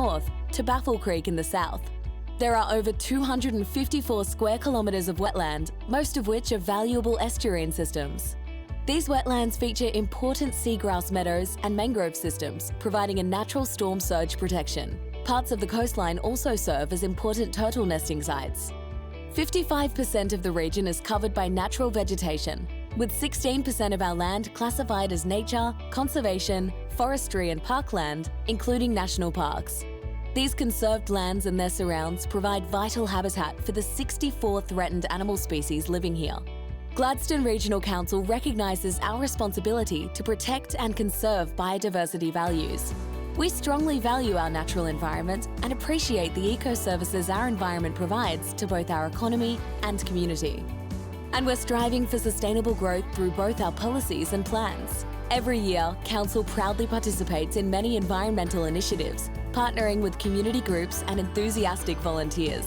north to Baffle Creek in the south. There are over 254 square kilometres of wetland, most of which are valuable estuarine systems. These wetlands feature important seagrass meadows and mangrove systems, providing a natural storm surge protection. Parts of the coastline also serve as important turtle nesting sites. 55% of the region is covered by natural vegetation, with 16% of our land classified as nature, conservation, forestry and parkland, including national parks. These conserved lands and their surrounds provide vital habitat for the 64 threatened animal species living here. Gladstone Regional Council recognises our responsibility to protect and conserve biodiversity values. We strongly value our natural environment and appreciate the eco-services our environment provides to both our economy and community. And we're striving for sustainable growth through both our policies and plans. Every year, Council proudly participates in many environmental initiatives, partnering with community groups and enthusiastic volunteers.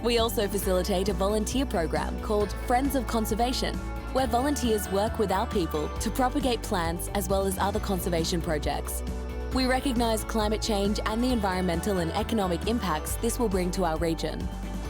We also facilitate a volunteer program called Friends of Conservation, where volunteers work with our people to propagate plants as well as other conservation projects. We recognise climate change and the environmental and economic impacts this will bring to our region.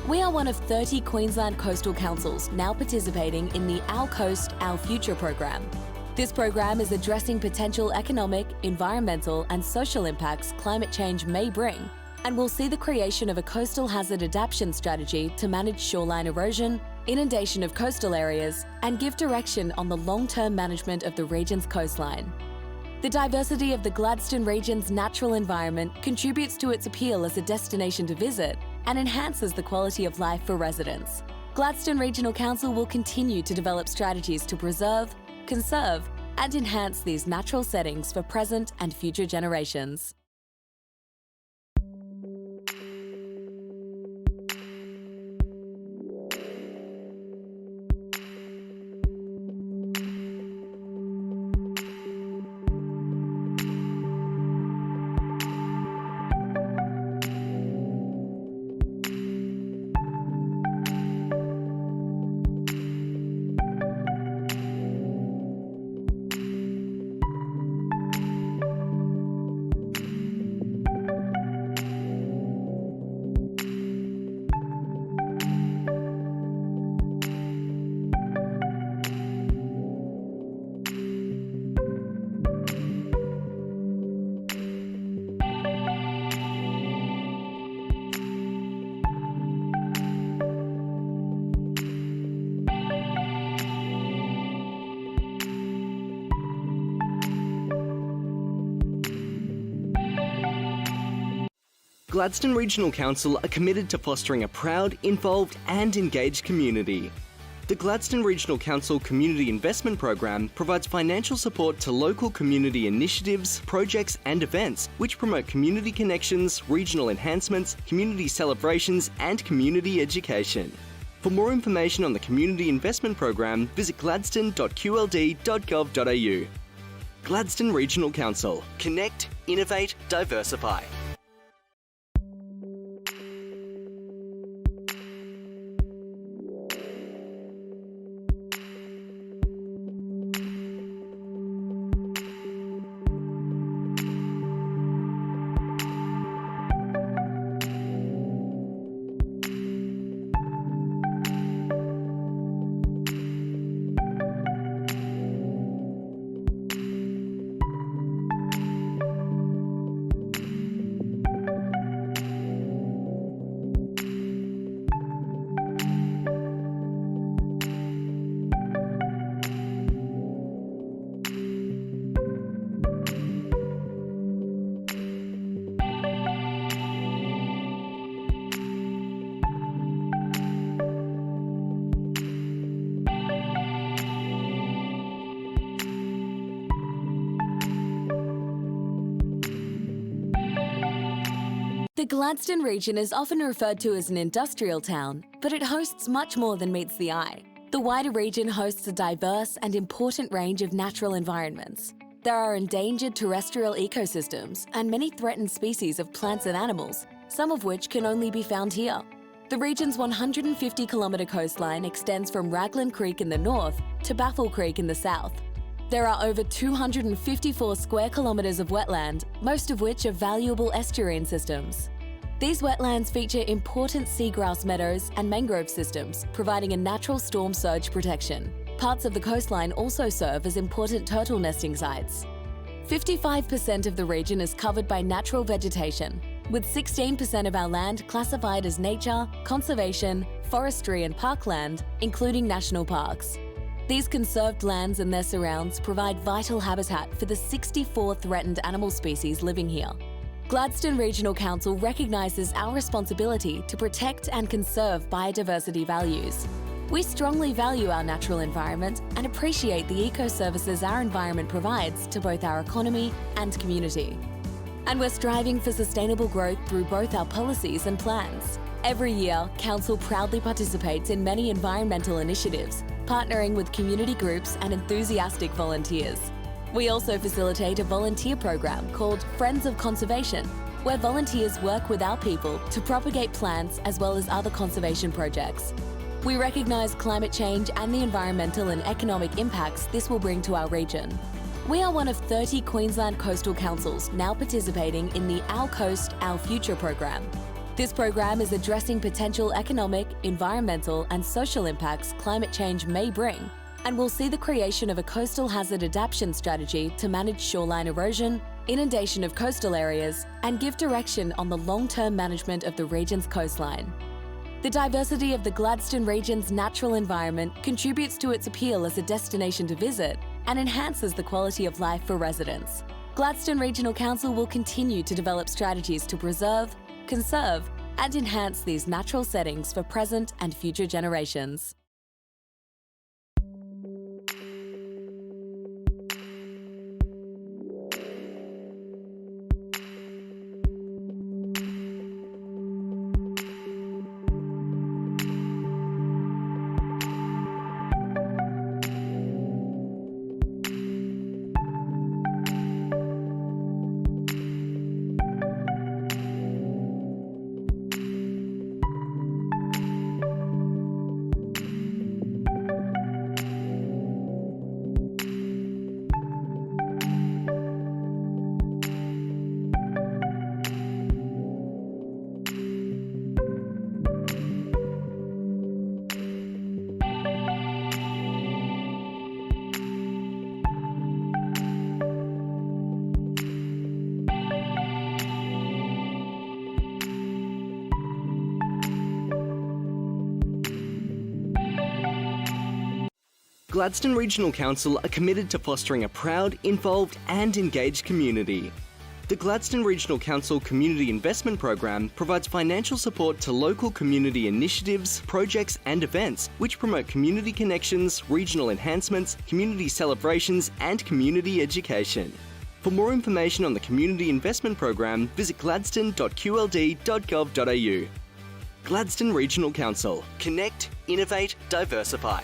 We are one of 30 Queensland coastal councils now participating in the Our Coast, Our Future program. This program is addressing potential economic, environmental and social impacts climate change may bring, and will see the creation of a coastal hazard adaptation strategy to manage shoreline erosion, inundation of coastal areas, and give direction on the long-term management of the region's coastline. The diversity of the Gladstone region's natural environment contributes to its appeal as a destination to visit and enhances the quality of life for residents. Gladstone Regional Council will continue to develop strategies to preserve, conserve, and enhance these natural settings for present and future generations. Gladstone Regional Council are committed to fostering a proud, involved and engaged community. The Gladstone Regional Council Community Investment Program provides financial support to local community initiatives, projects and events which promote community connections, regional enhancements, community celebrations and community education. For more information on the Community Investment Program, visit gladstone.qld.gov.au. Gladstone Regional Council. Connect, innovate, diversify. The Gladstone region is often referred to as an industrial town, but it hosts much more than meets the eye. The wider region hosts a diverse and important range of natural environments. There are endangered terrestrial ecosystems and many threatened species of plants and animals, some of which can only be found here. The region's 150-kilometre coastline extends from Raglan Creek in the north to Baffle Creek in the south. There are over 254 square kilometres of wetland, most of which are valuable estuarine systems. These wetlands feature important seagrass meadows and mangrove systems, providing a natural storm surge protection. Parts of the coastline also serve as important turtle nesting sites. 55% of the region is covered by natural vegetation, with 16% of our land classified as nature, conservation, forestry and parkland, including national parks. These conserved lands and their surrounds provide vital habitat for the 64 threatened animal species living here. Gladstone Regional Council recognises our responsibility to protect and conserve biodiversity values. We strongly value our natural environment and appreciate the eco-services our environment provides to both our economy and community. And we're striving for sustainable growth through both our policies and plans. Every year, Council proudly participates in many environmental initiatives, partnering with community groups and enthusiastic volunteers. We also facilitate a volunteer program called Friends of Conservation, where volunteers work with our people to propagate plants as well as other conservation projects. We recognise climate change and the environmental and economic impacts this will bring to our region. We are one of 30 Queensland coastal councils now participating in the Our Coast, Our Future program. This program is addressing potential economic, environmental and social impacts climate change may bring, and will see the creation of a coastal hazard adaptation strategy to manage shoreline erosion, inundation of coastal areas, and give direction on the long-term management of the region's coastline. The diversity of the Gladstone region's natural environment contributes to its appeal as a destination to visit and enhances the quality of life for residents. Gladstone Regional Council will continue to develop strategies to preserve, conserve and enhance these natural settings for present and future generations. Gladstone Regional Council are committed to fostering a proud, involved and engaged community. The Gladstone Regional Council Community Investment Program provides financial support to local community initiatives, projects and events which promote community connections, regional enhancements, community celebrations and community education. For more information on the Community Investment Program, visit gladstone.qld.gov.au. Gladstone Regional Council. Connect, innovate, diversify.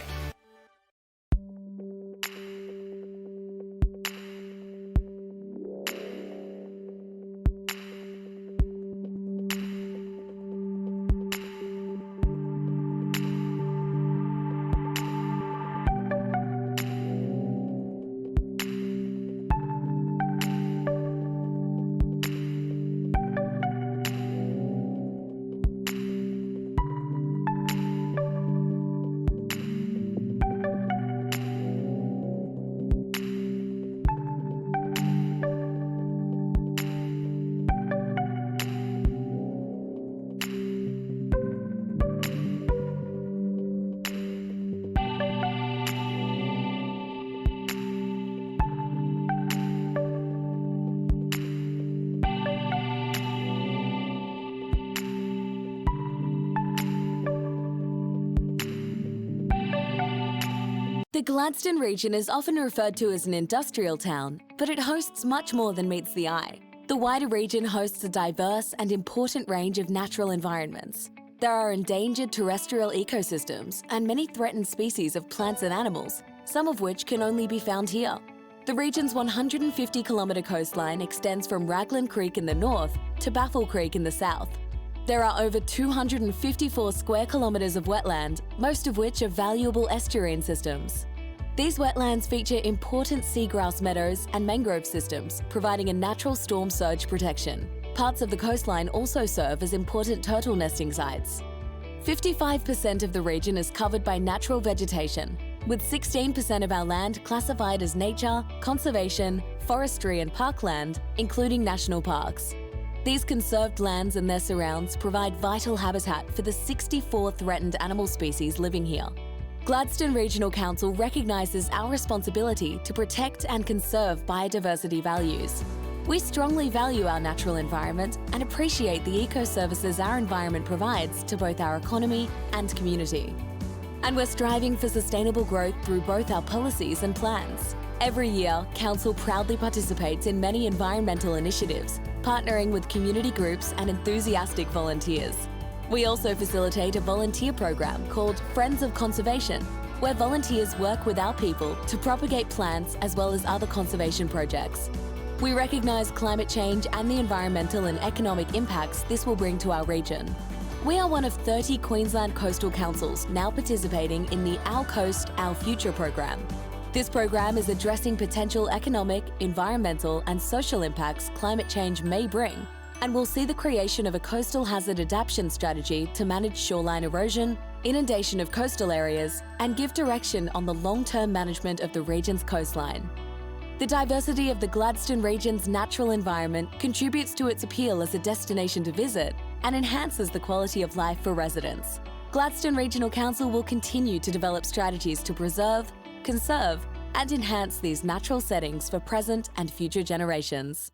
The Gladstone region is often referred to as an industrial town, but it hosts much more than meets the eye. The wider region hosts a diverse and important range of natural environments. There are endangered terrestrial ecosystems and many threatened species of plants and animals, some of which can only be found here. The region's 150-kilometre coastline extends from Raglan Creek in the north to Baffle Creek in the south. There are over 254 square kilometres of wetland, most of which are valuable estuarine systems. These wetlands feature important seagrass meadows and mangrove systems, providing a natural storm surge protection. Parts of the coastline also serve as important turtle nesting sites. 55% of the region is covered by natural vegetation, with 16% of our land classified as nature, conservation, forestry and parkland, including national parks. These conserved lands and their surrounds provide vital habitat for the 64 threatened animal species living here. Gladstone Regional Council recognises our responsibility to protect and conserve biodiversity values. We strongly value our natural environment and appreciate the eco-services our environment provides to both our economy and community. And we're striving for sustainable growth through both our policies and plans. Every year, Council proudly participates in many environmental initiatives, partnering with community groups and enthusiastic volunteers. We also facilitate a volunteer program called Friends of Conservation, where volunteers work with our people to propagate plants as well as other conservation projects. We recognise climate change and the environmental and economic impacts this will bring to our region. We are one of 30 Queensland coastal councils now participating in the Our Coast, Our Future program. This program is addressing potential economic, environmental and social impacts climate change may bring, and will see the creation of a coastal hazard adaptation strategy to manage shoreline erosion, inundation of coastal areas, and give direction on the long-term management of the region's coastline. The diversity of the Gladstone region's natural environment contributes to its appeal as a destination to visit and enhances the quality of life for residents. Gladstone Regional Council will continue to develop strategies to preserve, conserve, and enhance these natural settings for present and future generations.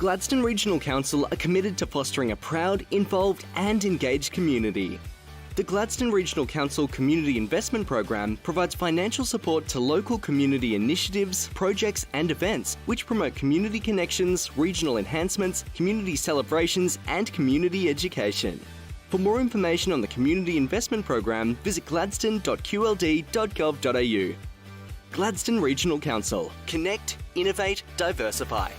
Gladstone Regional Council are committed to fostering a proud, involved and engaged community. The Gladstone Regional Council Community Investment Program provides financial support to local community initiatives, projects and events which promote community connections, regional enhancements, community celebrations and community education. For more information on the Community Investment Program, visit gladstone.qld.gov.au. Gladstone Regional Council. Connect, innovate, diversify.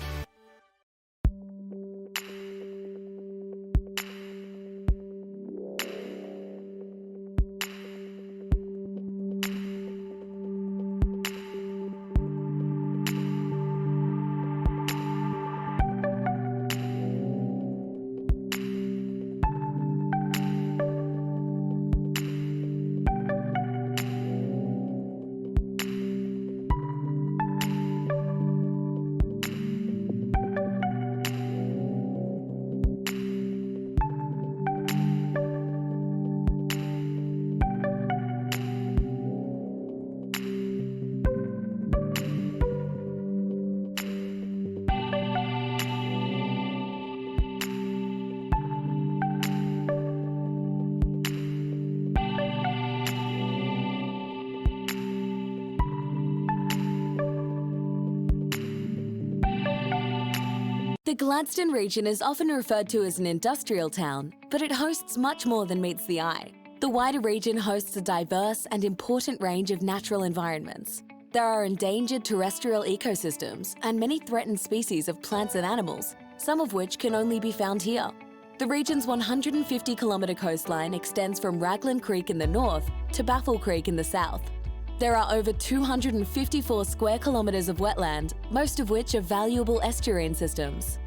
The Gladstone region is often referred to as an industrial town, but it hosts much more than meets the eye. The wider region hosts a diverse and important range of natural environments. There are endangered terrestrial ecosystems and many threatened species of plants and animals, some of which can only be found here. The region's 150-kilometre coastline extends from Raglan Creek in the north to Baffle Creek in the south. There are over 254 square kilometres of wetland, most of which are valuable estuarine systems.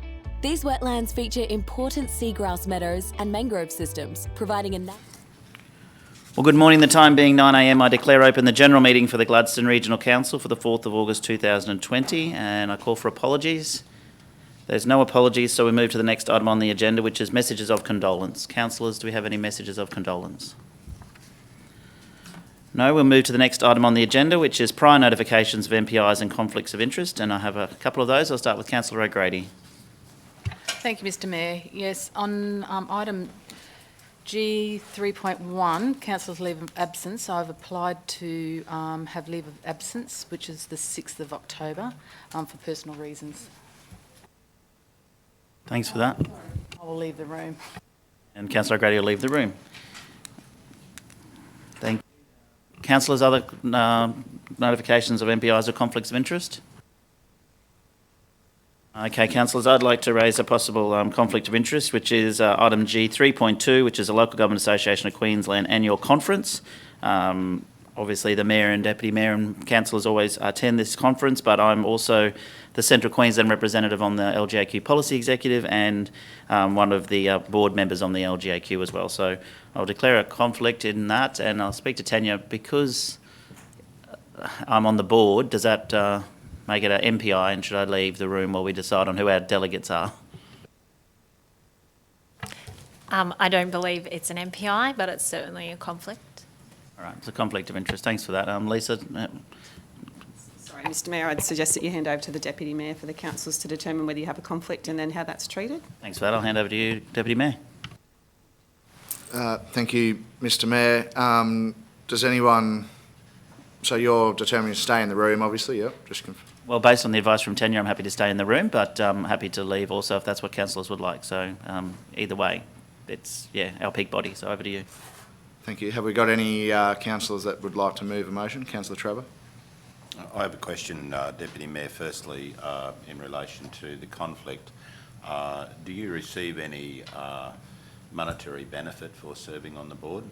These wetlands feature important seagrass meadows and mangrove systems, providing a Well, good morning. The time being 9 a.m, I declare open the general meeting for the Gladstone Regional Council for the 4th of August 2020, and I call for apologies. There's no apologies, so we move to the next item on the agenda, which is messages of condolence. Councillors, do we have any messages of condolence? No, we'll move to the next item on the agenda, which is prior notifications of MPIs and conflicts of interest, and I have a couple of those. I'll start with Councillor O'Grady. Thank you, Mr Mayor. Yes, on item G 3.1, Councillor's leave of absence, I've applied to have leave of absence, which is the 6th of October, for personal reasons. Thanks for that. I will leave the room. And Councillor O'Grady will leave the room. Thank you. Councillors, other notifications of MPIs or conflicts of interest? Okay, councillors, I'd like to raise a possible conflict of interest, which is item G 3.2, which is a Local Government Association of Queensland annual conference. Obviously, the Mayor and Deputy Mayor and councillors always attend this conference, but I'm also the Central Queensland representative on the LGAQ Policy Executive and one of the board members on the LGAQ as well. So I'll declare a conflict in that, and I'll speak to Tanya. Because I'm on the board, does that make it an MPI, and should I leave the room while we decide on who our delegates are? I don't believe it's an MPI, but it's certainly a conflict. All right, it's a conflict of interest. Thanks for that. Lisa? Sorry, Mr Mayor, I'd suggest that you hand over to the Deputy Mayor for the councillors to determine whether you have a conflict and then how that's treated. Thanks for that. I'll hand over to you, Deputy Mayor. Thank you, Mr Mayor. Does anyone... So you're determined to stay in the room, obviously, yeah? Well, based on the advice from Tanya, I'm happy to stay in the room, but I'm happy to leave also if that's what councillors would like. So either way, it's, yeah, our peak body. So over to you. Thank you. Have we got any councillors that would like to move a motion? Councillor Trevor? I have a question, Deputy Mayor. Firstly, in relation to the conflict, do you receive any monetary benefit for serving on the board?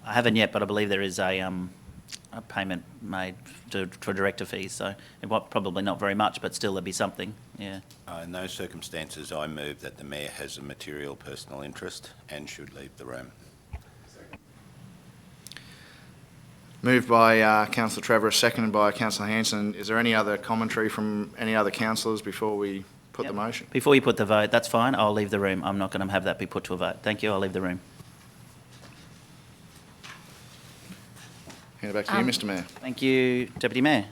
I haven't yet, but I believe there is a payment made for director fees, so it might, probably not very much, but still there'll be something, yeah. In those circumstances, I move that the Mayor has a material personal interest and should leave the room. Moved by Councillor Trevor, seconded by Councillor Hanson. Is there any other commentary from any other councillors before we put the motion? Before you put the vote, that's fine. I'll leave the room. I'm not going to have that be put to a vote. Thank you. I'll leave the room. Hand it back to you, Mr Mayor. Thank you, Deputy Mayor.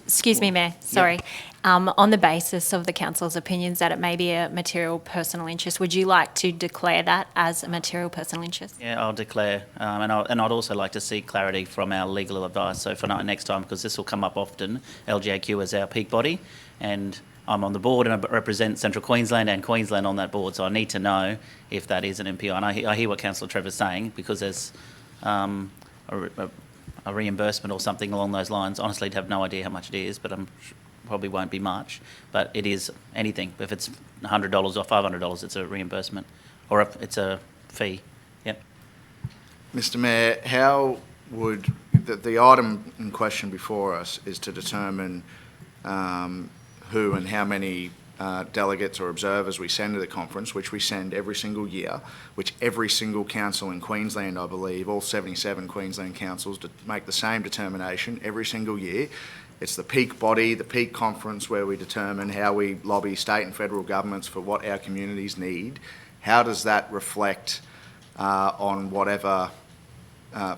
Excuse me, Mayor, sorry. On the basis of the council's opinions that it may be a material personal interest, would you like to declare that as a material personal interest? Yeah, I'll declare, and I'd also like to see clarity from our legal advice. So for next time, because this will come up often, LGAQ is our peak body, and I'm on the board and I represent Central Queensland and Queensland on that board, so I need to know if that is an MPI. And I hear what Councillor Trevor's saying, because there's a reimbursement or something along those lines. Honestly, I'd have no idea how much it is, but probably won't be much. But it is anything. If it's $100 or $500, it's a reimbursement, or it's a fee. Yep. Mr Mayor, how would... The item in question before us is to determine who and how many delegates or observers we send to the conference, which we send every single year, which every single council in Queensland, I believe, all 77 Queensland councils make the same determination every single year. It's the peak body, the peak conference, where we determine how we lobby state and federal governments for what our communities need. How does that reflect on whatever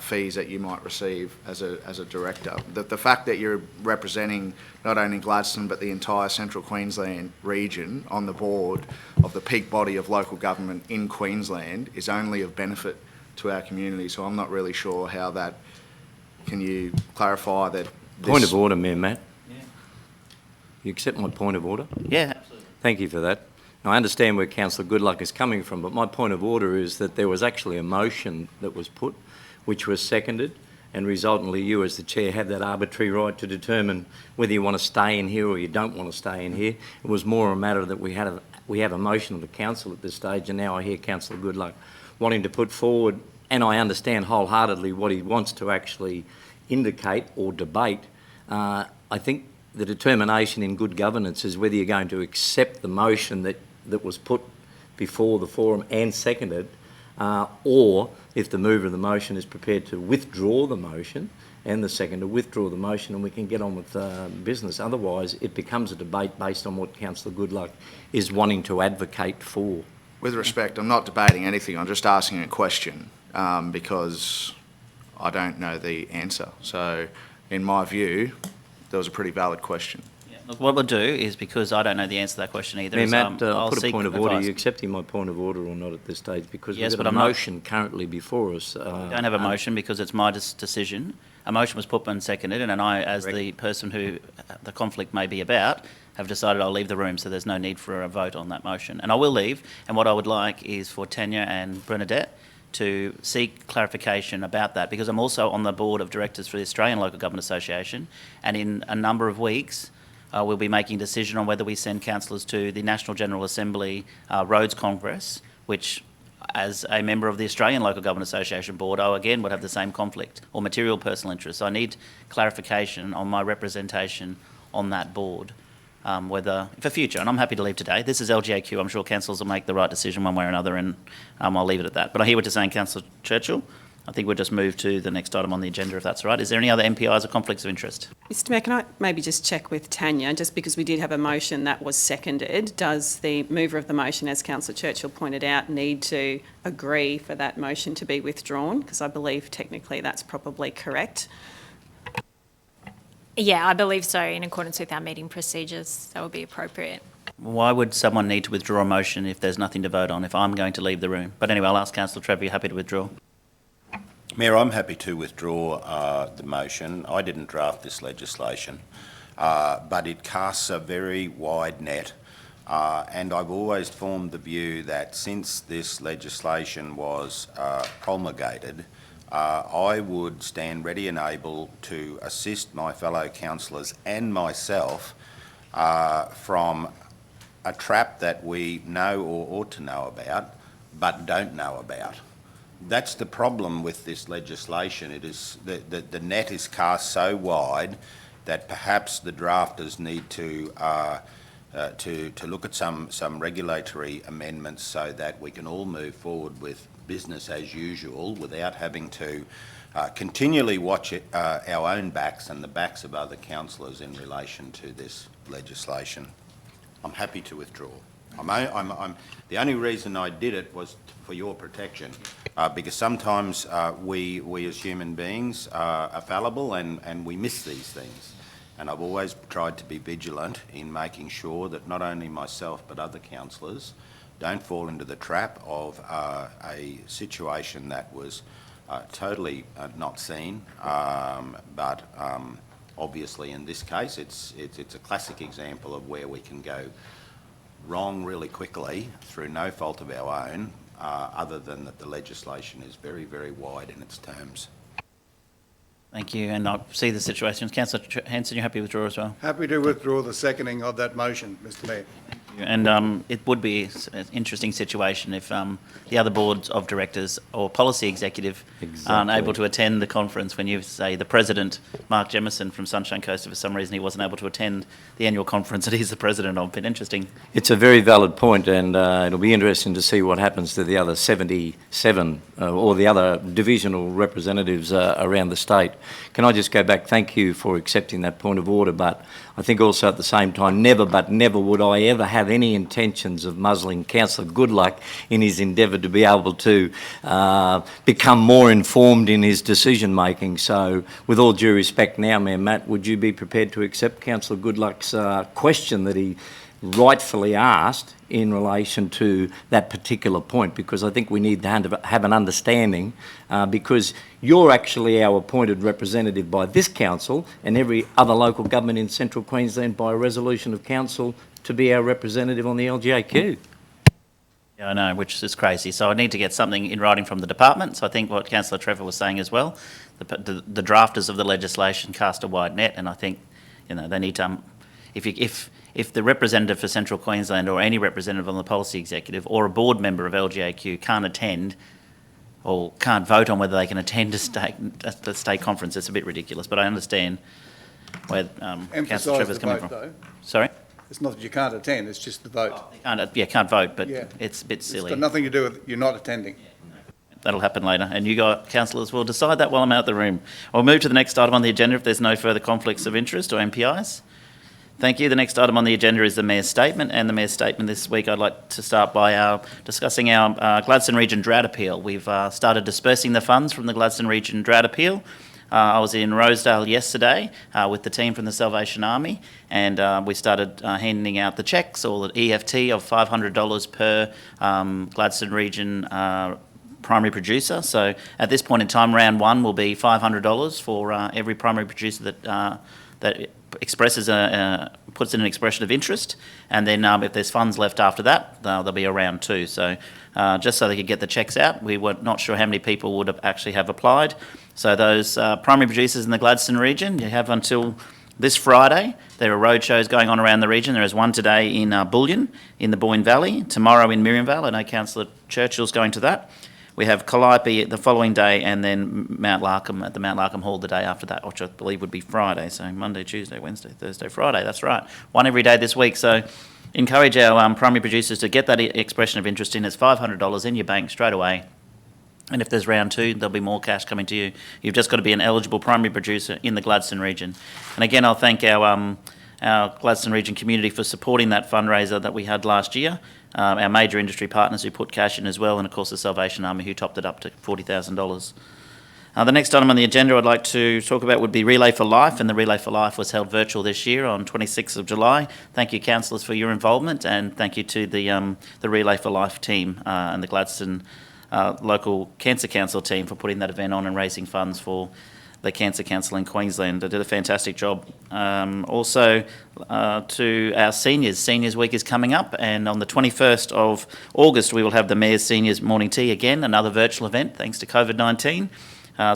fees that you might receive as a director? The fact that you're representing not only Gladstone but the entire Central Queensland region on the board of the peak body of local government in Queensland is only of benefit to our community. So I'm not really sure how that... Can you clarify that? Point of order, Mayor Matt. Yeah. You accept my point of order? Yeah, absolutely. Thank you for that. Now, I understand where Councillor Goodluck is coming from, but my point of order is that there was actually a motion that was put, which was seconded, and resultantly you as the chair have that arbitrary right to determine whether you want to stay in here or you don't want to stay in here. It was more a matter that we have a motion of the council at this stage, and now I hear Councillor Goodluck wanting to put forward, and I understand wholeheartedly what he wants to actually indicate or debate. I think the determination in good governance is whether you're going to accept the motion that was put before the forum and seconded, or if the mover of the motion is prepared to withdraw the motion and the second to withdraw the motion, and we can get on with business. Otherwise, it becomes a debate based on what Councillor Goodluck is wanting to advocate for. With respect, I'm not debating anything. I'm just asking a question because I don't know the answer. So, in my view, that was a pretty valid question. Yeah. Look, what we'll do is, because I don't know the answer to that question either, Matt, I'll I'll put a seek point of order. Are advice. you accepting my point of order or not at this stage? Because Yes, we've but got a I'm not- motion currently before us. We don't have a motion because it's my decision. A motion was put and seconded, and I, as the person who the conflict may be about, have decided I'll leave the room, so there's no need for a vote on that motion. And I will leave, and what I would like is for Tanya and Bernadette to seek clarification about that, because I'm also on the board of directors for the Australian Local Government Association, and in a number of weeks we'll be making a decision on whether we send councillors to the National General Assembly Roads Congress, which, as a member of the Australian Local Government Association Board, I again would have the same conflict or material personal interest. So I need clarification on my representation on that board, whether for future, and I'm happy to leave today. This is LGAQ. I'm sure councillors will make the right decision one way or another, and I'll leave it at that. But I hear what you're saying, Councillor Churchill. I think we'll just move to the next item on the agenda, if that's all right. Is there any other MPIs or conflicts of interest? Mr Mayor, can I maybe just check with Tanya, just because we did have a motion that was seconded, does the mover of the motion, as Councillor Churchill pointed out, need to agree for that motion to be withdrawn? Because I believe technically that's probably correct. Yeah, I believe so, in accordance with our meeting procedures. That would be appropriate. Why would someone need to withdraw a motion if there's nothing to vote on, if I'm going to leave the room? But anyway, I'll ask Councillor Trevor, you're happy to withdraw? Mayor, I'm happy to withdraw the motion. I didn't draft this legislation, but it casts a very wide net, and I've always formed the view that since this legislation was promulgated, I would stand ready and able to assist my fellow councillors and myself from a trap that we know or ought to know about, but don't know about. That's the problem with this legislation. It is the net is cast so wide that perhaps the drafters need to look at some regulatory amendments so that we can all move forward with business as usual without having to continually watch our own backs and the backs of other councillors in relation to this legislation. I'm happy to withdraw. The only reason I did it was for your protection, because sometimes we as human beings are fallible and we miss these things. And I've always tried to be vigilant in making sure that not only myself but other councillors don't fall into the trap of a situation that was totally not seen, but obviously in this case it's a classic example of where we can go wrong really quickly through no fault of our own, other than that the legislation is very, very wide in its terms. Thank you, and I see the situation. Councillor Hanson, you're happy to withdraw as well? Happy to withdraw the seconding of that motion, Mr Mayor. And it would be an interesting situation if the other boards of directors or policy executive aren't able to attend the conference when you say the president, Mark Jemison from Sunshine Coast, for some reason he wasn't able to attend the annual conference that he's the president of. Been interesting. It's a very valid point, and it'll be interesting to see what happens to the other 77 or the other divisional representatives around the state. Can I just go back? Thank you for accepting that point of order, but I think also at the same time, never would I ever have any intentions of muzzling Councillor Goodluck in his endeavour to be able to become more informed in his decision making. So with all due respect now, Mayor Matt, would you be prepared to accept Councillor Goodluck's question that he rightfully asked in relation to that particular point? Because I think we need to have an understanding, because you're actually our appointed representative by this council and every other local government in central Queensland by a resolution of council to be our representative on the LGAQ. Yeah, I know, which is crazy. So I need to get something in writing from the department. So I think what Councillor Trevor was saying as well, the drafters of the legislation cast a wide net, and I think they need to, if the representative for Central Queensland or any representative on the policy executive or a board member of LGAQ can't attend or can't vote on whether they can attend a state conference, it's a bit ridiculous. But I understand where Councillor Trevor's coming from. Though. Sorry? It's not that you can't attend, it's just the vote. Can't vote, but Yeah. it's a bit silly. It's got nothing to do with you're not attending. that'll happen later. And you councillors will decide that while I'm out the room. I'll move to the next item on the agenda if there's no further conflicts of interest or MPIs. Thank you. The next item on the agenda is the Mayor's Statement, and the Mayor's Statement this week I'd like to start by discussing our Gladstone Region Drought Appeal. We've started dispersing the funds from the Gladstone Region Drought Appeal. I was in Rosedale yesterday with the team from the Salvation Army, and we started handing out the cheques, or the EFT of $500 per Gladstone Region primary producer. So at this point in time, round one will be $500 for every primary producer that expresses puts in an expression of interest, and then if there's funds left after that, there'll be a round two. So just so they could get the cheques out, we were not sure how many people would actually have applied. So those primary producers in the Gladstone region, you have until this Friday. There are roadshows going on around the region. There is one today in Bullion in the Boyne Valley, tomorrow in Miriamvale. I know Councillor Churchill's going to that. We have Calliope the following day, and then Mount Larkham at the Mount Larkham Hall the day after that, which I believe would be Friday. So Monday, Tuesday, Wednesday, Thursday, Friday. That's right. One every day this week. So encourage our primary producers to get that expression of interest in. It's $500 in your bank straight away. And if there's round two, there'll be more cash coming to you. You've just got to be an eligible primary producer in the Gladstone region. And again, I'll thank our Gladstone region community for supporting that fundraiser that we had last year. Our major industry partners who put cash in as well, and of course the Salvation Army who topped it up to $40,000. The next item on the agenda I'd like to talk about would be Relay for Life, and the Relay for Life was held virtual this year on 26th of July. Thank you, councillors, for your involvement, and thank you to the Relay for Life team and the Gladstone local Cancer Council team for putting that event on and raising funds for the Cancer Council in Queensland. They did a fantastic job. Also to our seniors. Seniors Week is coming up, and on the 21st of August we will have the Mayor's Seniors Morning Tea again, another virtual event thanks to COVID-19.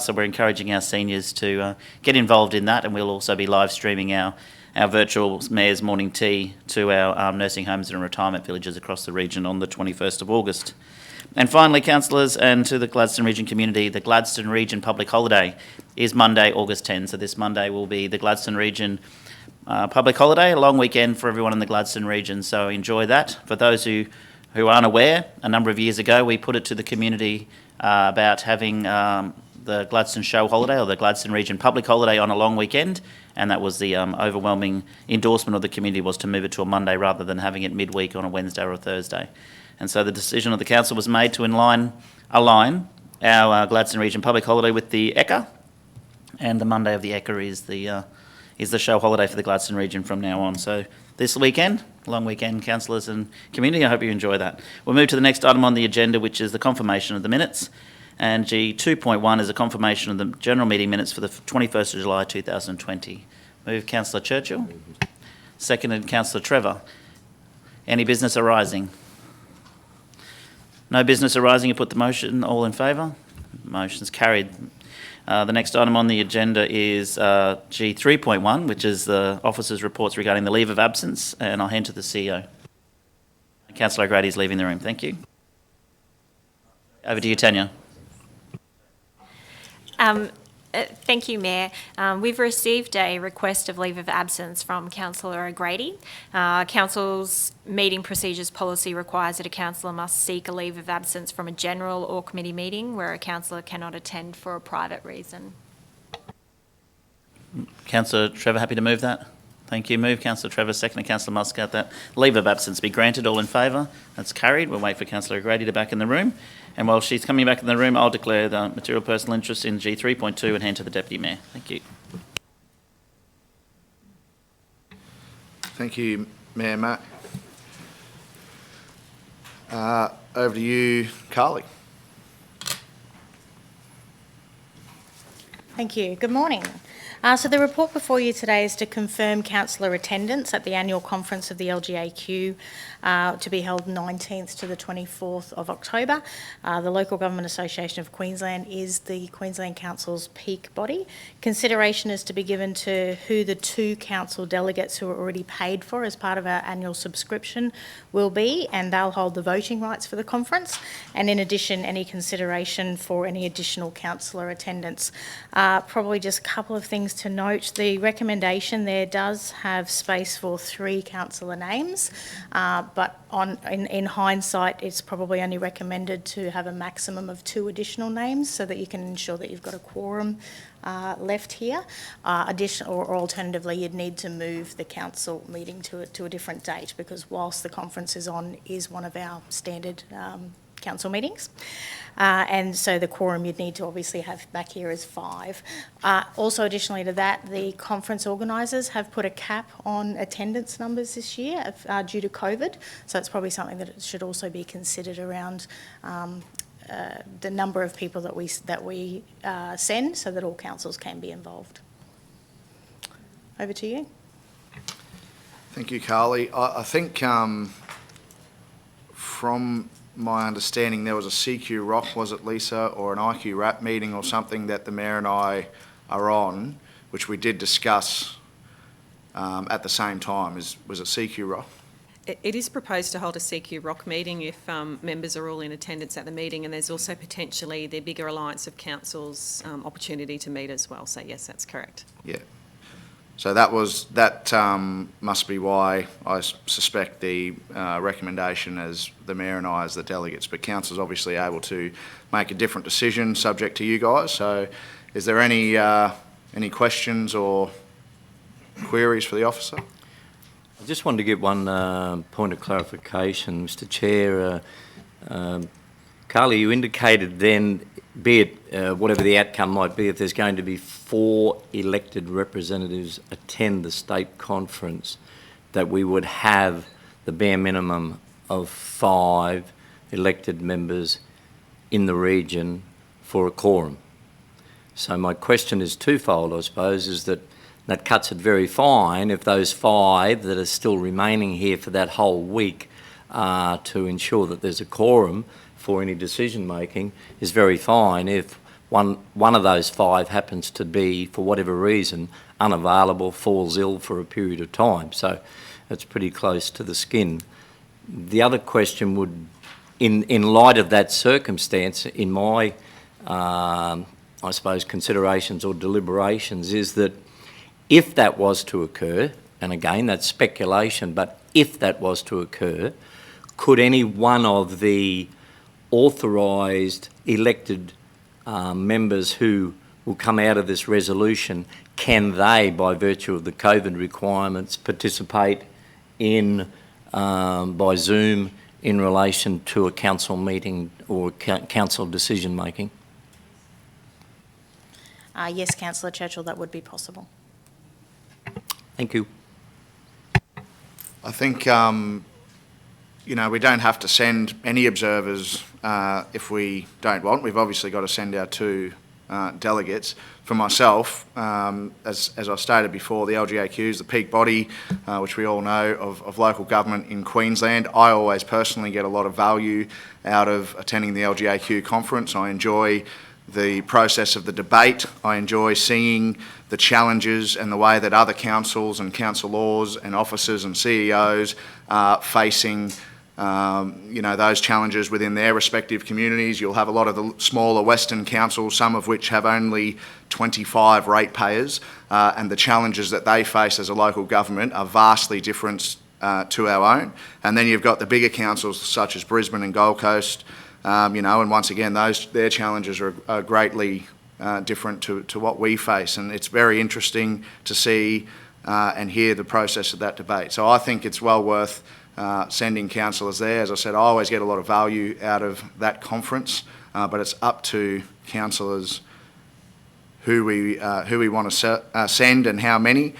So we're encouraging our seniors to get involved in that, and we'll also be live streaming our virtual Mayor's Morning Tea to our nursing homes and retirement villages across the region on the 21st of August. And finally, councillors, and to the Gladstone Region community, the Gladstone Region public holiday is Monday, August 10. So this Monday will be the Gladstone Region public holiday, a long weekend for everyone in the Gladstone Region. So enjoy that. For those who aren't aware, a number of years ago we put it to the community about having the Gladstone Show holiday, or the Gladstone Region public holiday, on a long weekend, and that was the overwhelming endorsement of the community, was to move it to a Monday rather than having it midweek on a Wednesday or a Thursday. And so the decision of the council was made to align our Gladstone Region public holiday with the ECA, and the Monday of the ECA is the show holiday for the Gladstone Region from now on. So this weekend, long weekend, councillors and community, I hope you enjoy that. We'll move to the next item on the agenda, which is the confirmation of the minutes. And G2.1 is a confirmation of the general meeting minutes for the 21st of July 2020. Move Councillor Churchill. Seconded Councillor Trevor. Any business arising? No business arising, you put the motion. All in favour? Motion's carried. The next item on the agenda is G3.1, which is the officers' reports regarding the leave of absence, and I'll hand to the CEO. Councillor O'Grady is leaving the room. Thank you. Over to you, Tanya. Thank you, Mayor. We've received a request of leave of absence from Councillor O'Grady. Council's meeting procedures policy requires that a councillor must seek a leave of absence from a general or committee meeting where a councillor cannot attend for a private reason. Councillor Trevor, happy to move that? Thank you. Move Councillor Trevor, second Councillor Muscat, that leave of absence be granted. All in favour? That's carried. We'll wait for Councillor O'Grady to back in the room. And while she's coming back in the room, I'll declare the material personal interest in G3.2 and hand to the Deputy Mayor. Thank you. Thank you, Mayor Matt. Over to you, Carly. Thank you. Good morning. So the report before you today is to confirm councillor attendance at the annual conference of the LGAQ to be held 19th to the 24th of October. The Local Government Association of Queensland is the Queensland Council's peak body. Consideration is to be given to who the 2 council delegates who are already paid for as part of our annual subscription will be, and they'll hold the voting rights for the conference. And in addition, any consideration for any additional councillor attendance. Probably just a couple of things things to note. The recommendation there does have space for 3 councillor names, but in hindsight, it's probably only recommended to have a maximum of 2 additional names so that you can ensure that you've got a quorum left here. Or alternatively, you'd need to move the council meeting to a different date, because whilst the conference is one of our standard council meetings. And so the quorum you'd need to obviously have back here is 5. Also, additionally to that, the conference organisers have put a cap on attendance numbers this year due to COVID. So it's probably something that should also be considered around the number of people that we send, so that all councils can be involved. Over to you. Thank you, Carly. I think from my understanding, there was a CQ Rock, was it, Lisa, or an IQ Rap meeting or something that the Mayor and I are on, which we did discuss at the same time. Was it CQ Rock? It is proposed to hold a CQ Rock meeting if members are all in attendance at the meeting, and there's also potentially the bigger Alliance of Councils opportunity to meet as well. So yes, that's correct. Yeah. So that must be why I suspect the recommendation as the Mayor and I as the delegates, but Council's obviously able to make a different decision subject to you guys. So is there any questions or queries for the officer? I just wanted to get one point of clarification, Mr. Chair. Carly, you indicated then, be it whatever the outcome might be, if there's going to be 4 elected representatives attend the state conference, that we would have the bare minimum of 5 elected members in the region for a quorum. So my question is twofold, I suppose, is that cuts it very fine if those 5 that are still remaining here for that whole week to ensure that there's a quorum for any decision making is very fine. If one of those 5 happens to be, for whatever reason, unavailable, falls ill for a period of time. So it's pretty close to the skin. The other question would, in light of that circumstance, in my, I suppose, considerations or deliberations, is that if that was to occur, and again, that's speculation, but if that was to occur, could any one of the authorised elected members who will come out of this resolution, can they, by virtue of the COVID requirements, participate in by Zoom in relation to a council meeting or council decision making? Yes, Councillor Churchill, that would be possible. Thank you. I think, we don't have to send any observers if we don't want. We've obviously got to send our 2 delegates. For myself, as I stated before, the LGAQ is the peak body, which we all know, of local government in Queensland. I always personally get a lot of value out of attending the LGAQ conference. I enjoy the process of the debate. I enjoy seeing the challenges and the way that other councils and councillors and officers and CEOs are facing those challenges within their respective communities. You'll have a lot of the smaller Western councils, some of which have only 25 ratepayers, and the challenges that they face as a local government are vastly different to our own. And then you've got the bigger councils such as Brisbane and Gold Coast, and once again, their challenges are greatly different to what we face, and it's very interesting to see and hear the process of that debate. So I think it's well worth sending councillors there. As I said, I always get a lot of value out of that conference, but it's up to councillors who we want to send and how many.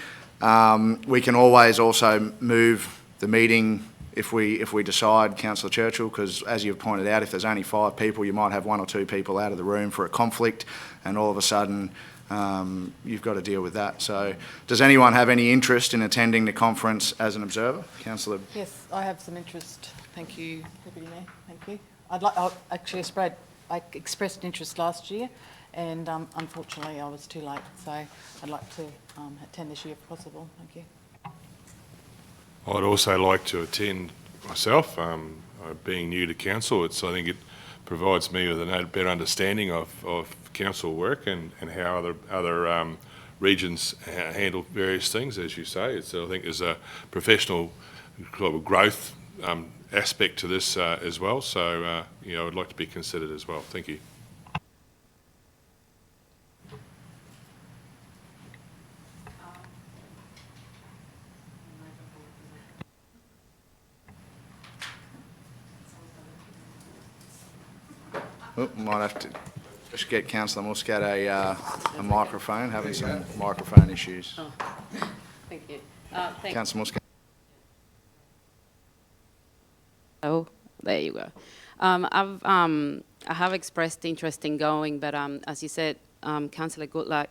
We can always also move the meeting if we decide, Councillor Churchill, because as you've pointed out, if there's only 5 people, you might have 1 or 2 people out of the room for a conflict, and all of a sudden you've got to deal with that. So does anyone have any interest in attending the conference as an observer? Councillor? Yes, I have some interest. Thank you, Deputy Mayor. Thank you. I expressed interest last year, and unfortunately I was too late, so I'd like to attend this year if possible. Thank you. I'd also like to attend myself. Being new to council, I think it provides me with a better understanding of council work and how other regions handle various things, as you say. I think there's a professional growth aspect to this as well. So, I would like to be considered as well. Thank you. Oh, might have to just get Councillor Muscat a microphone, having some microphone issues. Oh, thank you. Councillor Muscat. Oh, there you go. I have expressed interest in going, but as you said, Councillor Goodluck,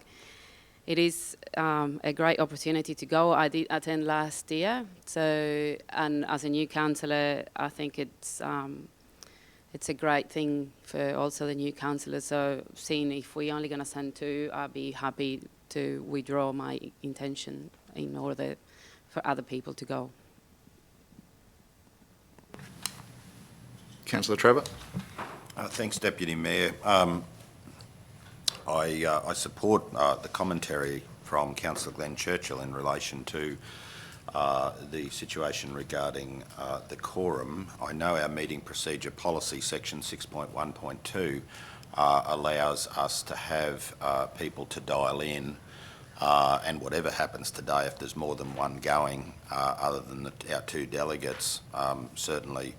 it is a great opportunity to go. I did attend last year, so, and as a new councillor, I think it's a great thing for also the new councillors. So seeing if we're only going to send 2, I'd be happy to withdraw my intention in order for other people to go. Councillor Trevor. Thanks, Deputy Mayor. I support the commentary from Councillor Glenn Churchill in relation to the situation regarding the quorum. I know our meeting procedure policy, section 6.1.2, allows us to have people to dial in, and whatever happens today, if there's more than one going, other than our 2 delegates, certainly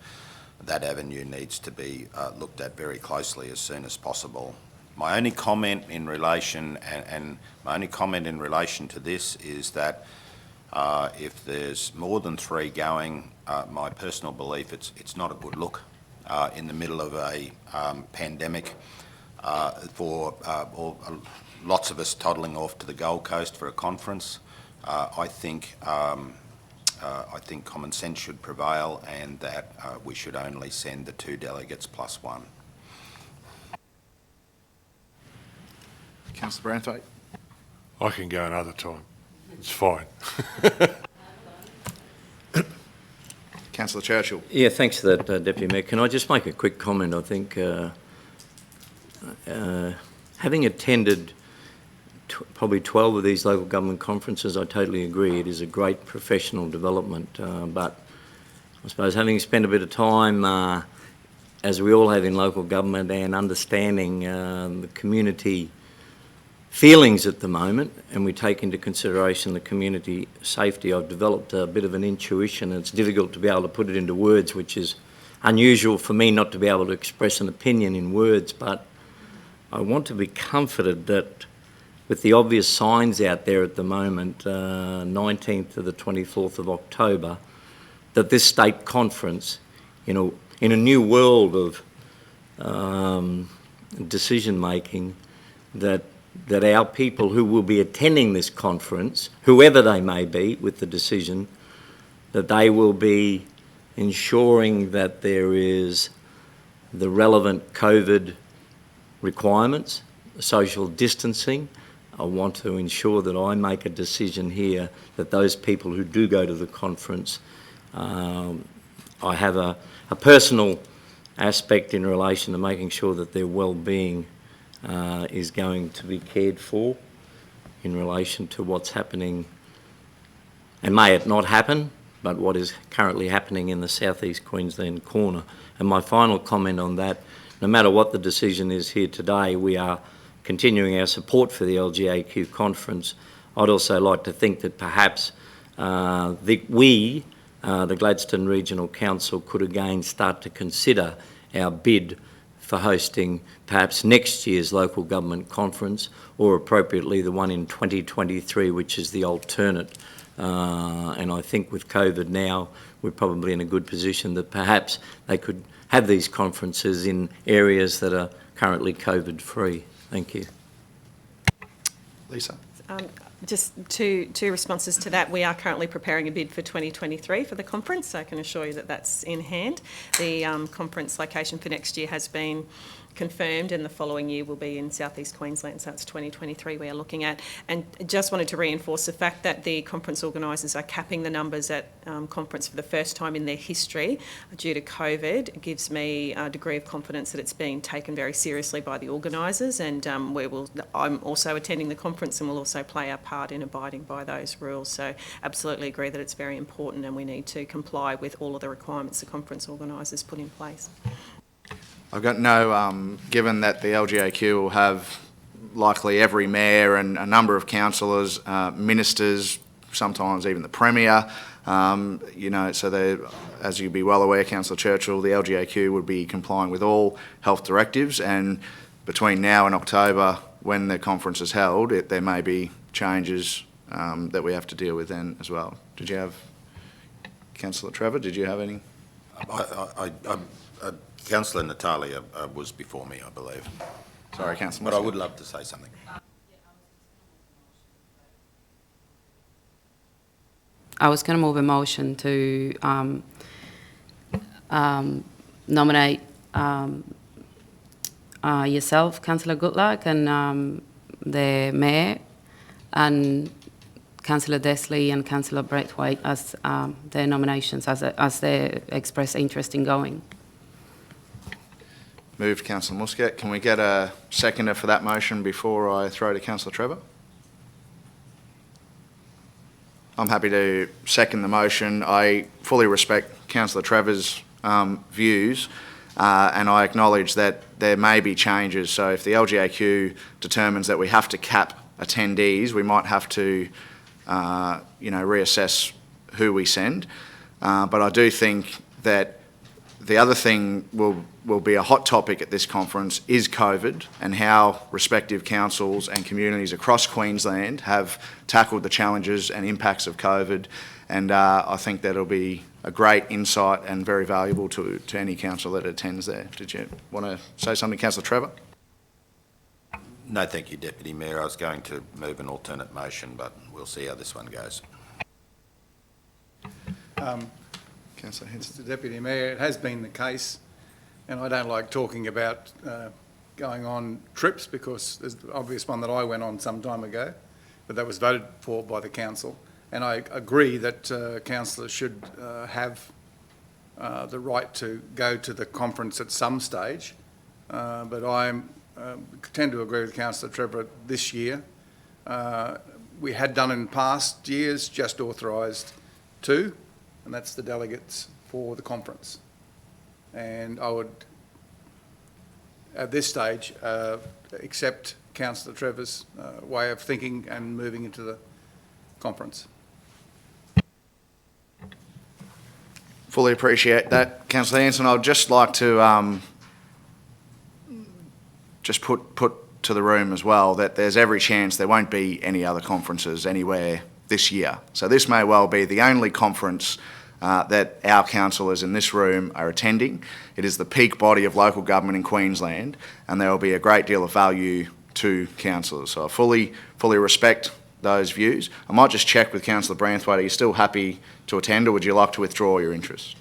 that avenue needs to be looked at very closely as soon as possible. My only comment in relation, and my only comment in relation to this is that if there's more than 3 going, my personal belief, it's not a good look in the middle of a pandemic for lots of us toddling off to the Gold Coast for a conference. I think common sense should prevail, and that we should only send the 2 delegates plus 1. Councillor Branthwaite. I can go another time. It's fine. Councillor Churchill. Yeah, thanks for that, Deputy Mayor. Can I just make a quick comment? I think having attended probably 12 of these local government conferences, I totally agree. It is a great professional development, but I suppose having spent a bit of time, as we all have in local government, and understanding the community feelings at the moment, and we take into consideration the community safety, I've developed a bit of an intuition, and it's difficult to be able to put it into words, which is unusual for me not to be able to express an opinion in words, but I want to be comforted that with the obvious signs out there at the moment, 19th to the 24th of October, that this state conference, in a new world of decision-making, that our people who will be attending this conference, whoever they may be with the decision, that they will be ensuring that there is the relevant COVID requirements, social distancing. I want to ensure that I make a decision here that those people who do go to the conference, I have a personal aspect in relation to making sure that their well-being is going to be cared for in relation to what's happening, and may it not happen, but what is currently happening in the southeast Queensland corner. And my final comment on that, no matter what the decision is here today, we are continuing our support for the LGAQ conference. I'd also like to think that perhaps the Gladstone Regional Council, could again start to consider our bid for hosting perhaps next year's local government conference, or appropriately the one in 2023, which is the alternate. And I think with COVID now, we're probably in a good position that perhaps they could have these conferences in areas that are currently COVID-free. Thank you. Lisa. Just two responses to that. We are currently preparing a bid for 2023 for the conference, so I can assure you that that's in hand. The conference location for next year has been confirmed, and the following year will be in South East Queensland, so it's 2023 we are looking at. And just wanted to reinforce the fact that the conference organisers are capping the numbers at conference for the first time in their history due to COVID. It gives me a degree of confidence that it's being taken very seriously by the organisers, and I'm also attending the conference and will also play our part in abiding by those rules. So absolutely agree that it's very important and we need to comply with all of the requirements the conference organisers put in place. I've got no, given that the LGAQ will have likely every mayor and a number of councillors, ministers, sometimes even the Premier, you know, so they, as you'd be well aware, Councillor Churchill, the LGAQ would be complying with all health directives, and between now and October, when the conference is held, there may be changes that we have to deal with then as well. Did you have, Councillor Trevor, did you have any? Councillor Natalia was before me, I believe. Sorry, Councillor. But I would love to say something. I was going to move a motion to nominate yourself, Councillor Goodluck, and the Mayor, and Councillor Desley and Councillor Braithwaite as their nominations, as they express interest in going. Moved, Councillor Muscat. Can we get a seconder for that motion before I throw to Councillor Trevor? I'm happy to second the motion. I fully respect Councillor Trevor's views, and I acknowledge that there may be changes. So if the LGAQ determines that we have to cap attendees, we might have to, you know, reassess who we send. But I do think that the other thing will be a hot topic at this conference is COVID and how respective councils and communities across Queensland have tackled the challenges and impacts of COVID. And I think that'll be a great insight and very valuable to any council that attends there. Did you want to say something, Councillor Trevor? No, thank you, Deputy Mayor. I was going to move an alternate motion, but we'll see how this one goes. Councillor Henson. Mr Deputy Mayor, it has been the case, and I don't like talking about going on trips because there's the obvious one that I went on some time ago, but that was voted for by the council. And I agree that councillors should have the right to go to the conference at some stage, but I tend to agree with Councillor Trevor this year. We had done in past years just authorised 2, and that's the delegates for the conference. And I would, at this stage, accept Councillor Trevor's way of thinking and moving into the conference. Fully appreciate that, Councillor Hanson. I'd just like to just put to the room as well that there's every chance there won't be any other conferences anywhere this year. So this may well be the only conference that our councillors in this room are attending. It is the peak body of local government in Queensland, and there will be a great deal of value to councillors. So I fully respect those views. I might just check with Councillor Braithwaite, are you still happy to attend, or would you like to withdraw your interest?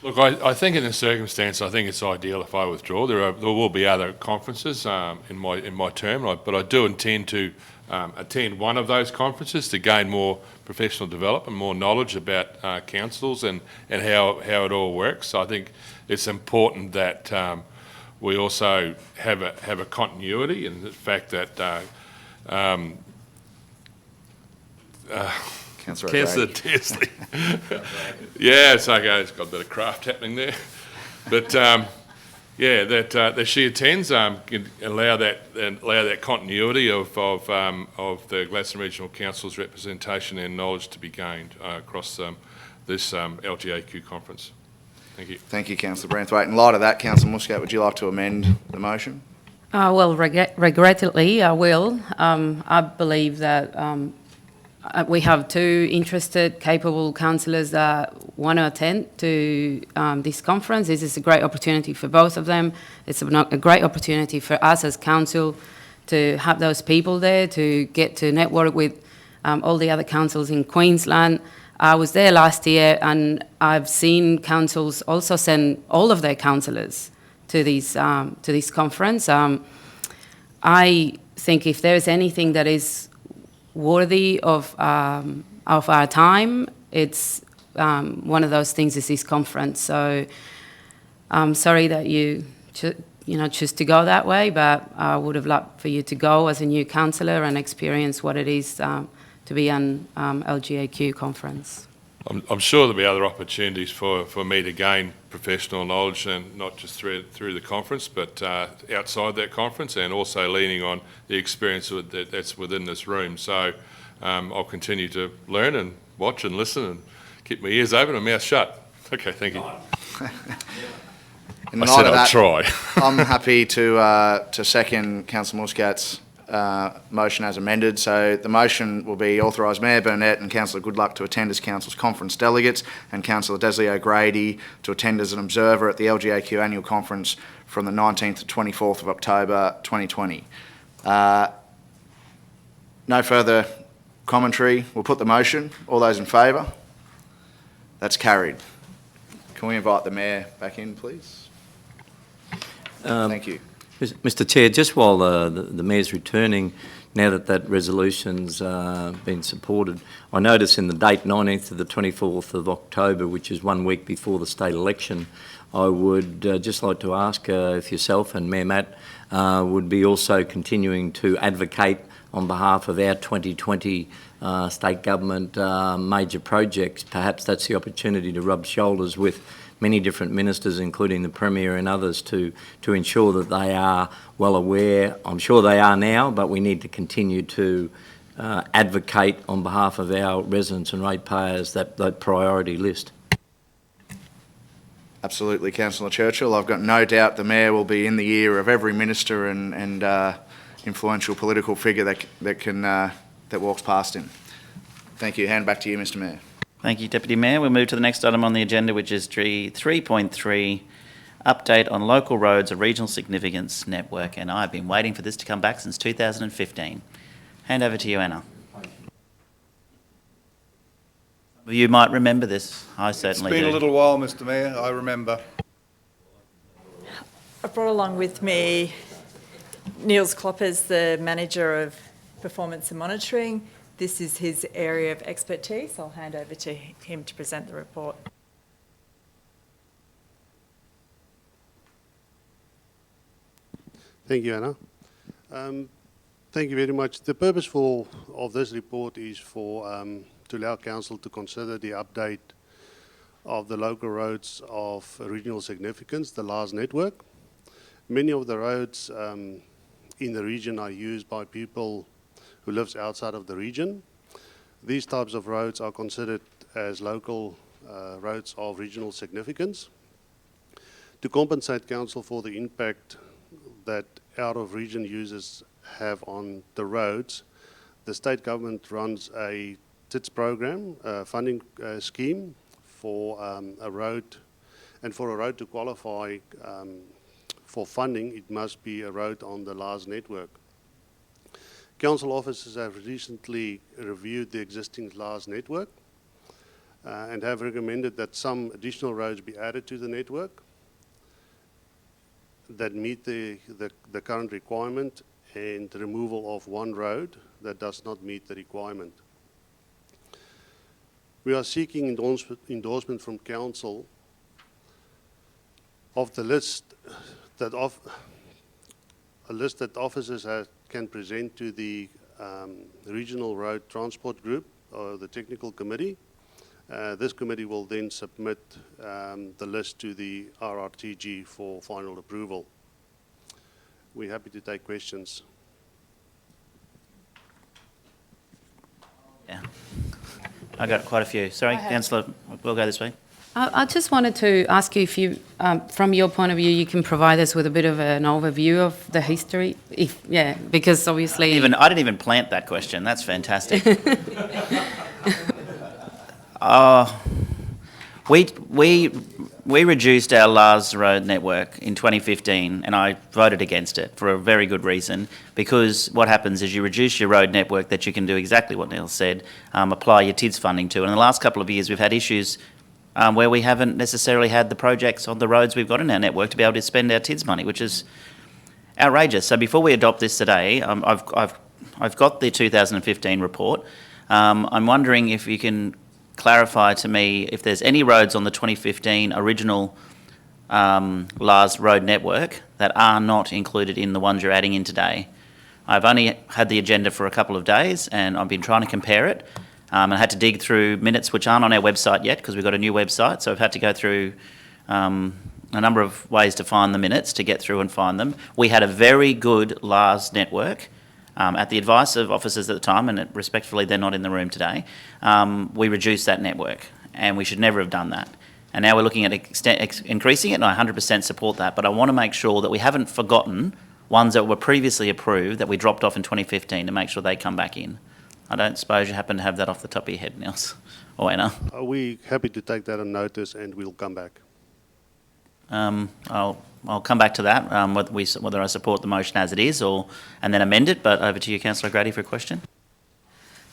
Look, I think in this circumstance, I think it's ideal if I withdraw. There will be other conferences in my term, but I do intend to attend one of those conferences to gain more professional development, more knowledge about councils and how it all works. So I think it's important that we also have a continuity, and the fact that Councillor Desley. Yeah, it's okay. It's got a bit of craft happening there, but yeah, that she attends can allow that continuity of the Gladstone Regional Council's representation and knowledge to be gained across this LGAQ conference. Thank you. Thank you, Councillor Braithwaite. In light of that, Councillor Muscat, would you like to amend the motion? Well, regrettably, I will. I believe that we have 2 interested, capable councillors that want to attend to this conference. This is a great opportunity for both of them. It's a great opportunity for us as council to have those people there, to get to network with all the other councils in Queensland. I was there last year, and I've seen councils also send all of their councillors to this conference. I think if there's anything that is worthy of our time, it's one of those things is this conference. So I'm sorry that you choose to go that way, but I would have loved for you to go as a new councillor and experience what it is to be an LGAQ conference. I'm sure there'll be other opportunities for me to gain professional knowledge, and not just through the conference, but outside that conference, and also leaning on the experience that's within this room. So I'll continue to learn and watch and listen and keep my ears open and mouth shut. Okay, thank you. In I light said of I'll that, try. I'm happy to second Councillor Muscat's motion as amended. So the motion will be authorise Mayor Burnett and Councillor Goodluck to attend as Council's conference delegates, and Councillor Desley O'Grady to attend as an observer at the LGAQ annual conference from the 19th to 24th of October 2020. No further commentary. We'll put the motion. All those in favour? That's carried. Can we invite the Mayor back in, please? Thank you. Mr Chair, just while the Mayor's returning, now that resolution's been supported, I notice in the date 19th to the 24th of October, which is 1 week before the state election, I would just like to ask if yourself and Mayor Matt would be also continuing to advocate on behalf of our 2020 state government major projects. Perhaps that's the opportunity to rub shoulders with many different ministers, including the Premier and others, to ensure that they are well aware. I'm sure they are now, but we need to continue to advocate on behalf of our residents and ratepayers that priority list. Absolutely, Councillor Churchill. I've got no doubt the Mayor will be in the ear of every minister and influential political figure that walks past him. Thank you. Hand back to you, Mr Mayor. Thank you, Deputy Mayor. We'll move to the next item on the agenda, which is 3.3, update on local roads of regional significance network. And I've been waiting for this to come back since 2015. Hand over to you, Anna. You might remember this. I certainly do. It's been a little while, Mr Mayor. I remember. I've brought along with me Niels Kloppers, the Manager of Performance and Monitoring. This is his area of expertise. I'll hand over to him to present the report. Thank you, Anna. Thank you very much. The purpose of this report is to allow Council to consider the update of the local roads of regional significance, the LGAQ network. Many of the roads in the region are used by people who lives outside of the region. These types of roads are considered as local roads of regional significance. To compensate Council for the impact that out-of-region users have on the roads, the state government runs a TITS program, funding scheme for a road, and for a road to qualify for funding, it must be a road on the LGAQ network. Council officers have recently reviewed the existing LGAQ network and have recommended that some additional roads be added to the network that meet the current requirement, and removal of one road that does not meet the requirement. We are seeking endorsement from Council of the list that officers can present to the Regional Road Transport Group or the Technical Committee. This committee will then submit the list to the RRTG for final approval. We're happy to take questions. Yeah, I got quite a few. Sorry, Councillor, we'll go this way. I just wanted to ask you if you, from your point of view, you can provide us with a bit of an overview of the history. Because obviously... I didn't even plant that question. That's fantastic. We reduced our LGAQ road network in 2015, and I voted against it for a very good reason, because what happens is you reduce your road network that you can do exactly what Neil said, apply your TIDS funding to. And in the last couple of years, we've had issues where we haven't necessarily had the projects on the roads we've got in our network to be able to spend our TIDS money, which is outrageous. So before we adopt this today, I've got the 2015 report. I'm wondering if you can clarify to me if there's any roads on the 2015 original LARS road network that are not included in the ones you're adding in today. I've only had the agenda for a couple of days and I've been trying to compare it. And I had to dig through minutes which aren't on our website yet because we've got a new website, so I've had to go through a number of ways to find the minutes to get through and find them. We had a very good LARS network. At the advice of officers at the time, and respectfully they're not in the room today, we reduced that network and we should never have done that. And now we're looking at increasing it, and I 100% support that, but I want to make sure that we haven't forgotten ones that were previously approved that we dropped off in 2015 to make sure they come back in. I don't suppose you happen to have that off the top of your head, Nils or Anna? Are we happy to take that on notice and we'll come back? I'll come back to that, whether I support the motion as it is and then amend it, but over to you, Councillor Grady, for a question.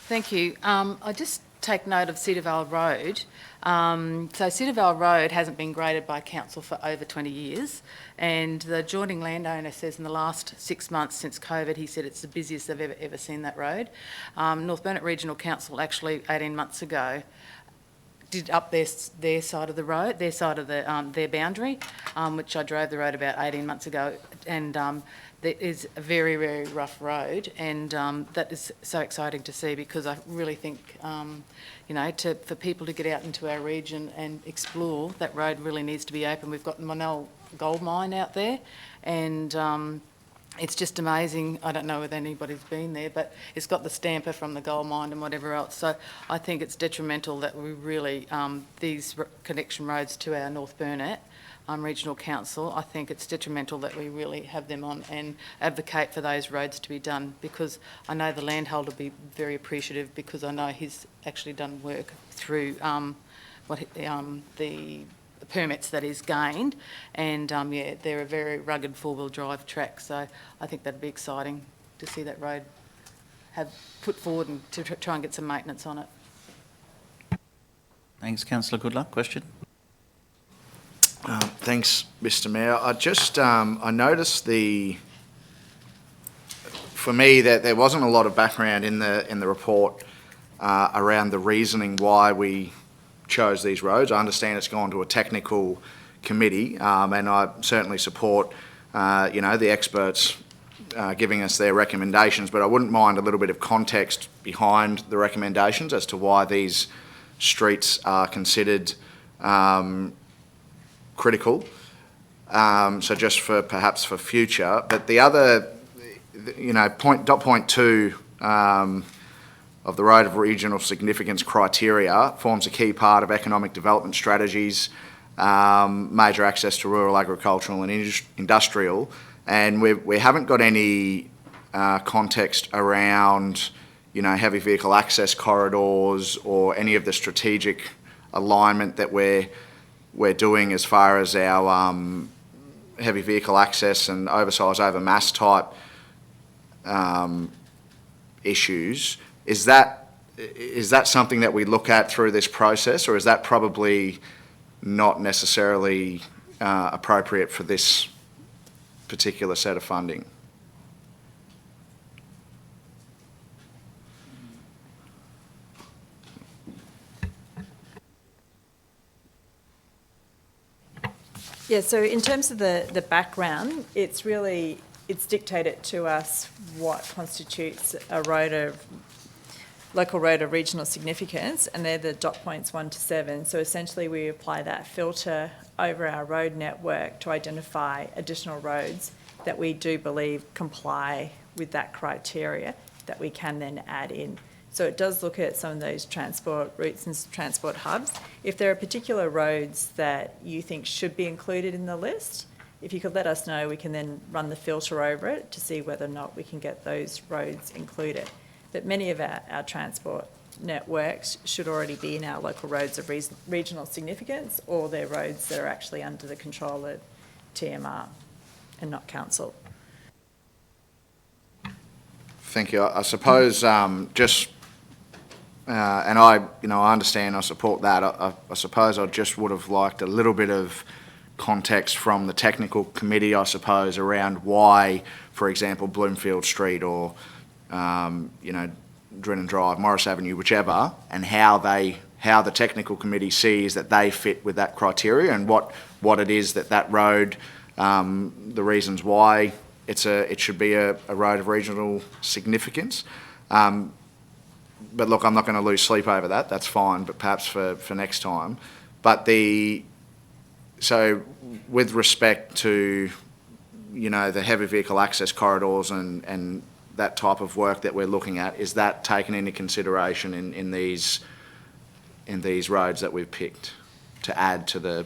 Thank you. I just take note of Cedar Vale Road. So Cedar Vale Road hasn't been graded by council for over 20 years, and the adjoining landowner says in the last 6 months since COVID, he said it's the busiest they've ever seen that road. North Burnett Regional Council actually 18 months ago did up their side of the road, their side of their boundary, which I drove the road about 18 months ago, and that is a very, very rough road, and that is so exciting to see because I really think, you know, for people to get out into our region and explore, that road really needs to be open. We've got Monell gold mine out there, and it's just amazing. I don't know whether anybody's been there, but it's got the stamper from the gold mine and whatever else. So I think it's detrimental that we really, these connection roads to our North Burnett Regional Council, I think it's detrimental that we really have them on and advocate for those roads to be done, because I know the landholder will be very appreciative, because I know he's actually done work through the permits that he's gained, and yeah, they're a very rugged four-wheel drive track, so I think that'd be exciting to see that road have put forward and to try and get some maintenance on it. Thanks, Councillor Goodluck. Question? Thanks, Mr. Mayor. I just I noticed for me that there wasn't a lot of background in the report around the reasoning why we chose these roads. I understand it's gone to a technical committee, and I certainly support you know, the experts giving us their recommendations, but I wouldn't mind a little bit of context behind the recommendations as to why these streets are considered critical. So just for perhaps for future, but the other, you know, point 2 of the Road of Regional Significance criteria forms a key part of economic development strategies, major access to rural, agricultural and industrial, and we haven't got any context around, you know, heavy vehicle access corridors or any of the strategic alignment that we're doing as far as our heavy vehicle access and oversize over mass type issues. Is that something that we look at through this process, or is that probably not necessarily appropriate for this particular set of funding? Yeah, so in terms of the background, it's dictated to us what constitutes a local road of regional significance, and they're the dot points 1 to 7. So essentially we apply that filter over our road network to identify additional roads that we do believe comply with that criteria that we can then add in. So it does look at some of those transport routes and transport hubs. If there are particular roads that you think should be included in the list, if you could let us know, we can then run the filter over it to see whether or not we can get those roads included. But many of our transport networks should already be in our local roads of regional significance, or they're roads that are actually under the control of TMR and not council. Thank you. I suppose just and I understand, I support that. I suppose I just would have liked a little bit of context from the technical committee, I suppose, around why, for example, Bloomfield Street or, Drennan Drive, Morris Avenue, whichever, and how the technical committee sees that they fit with that criteria, and what it is that road, the reasons why it should be a road of regional significance. But look, I'm not going to lose sleep over that. That's fine, but perhaps for next time. But so with respect to, the heavy vehicle access corridors and that type of work that we're looking at, is that taken into consideration in these roads that we've picked to add to the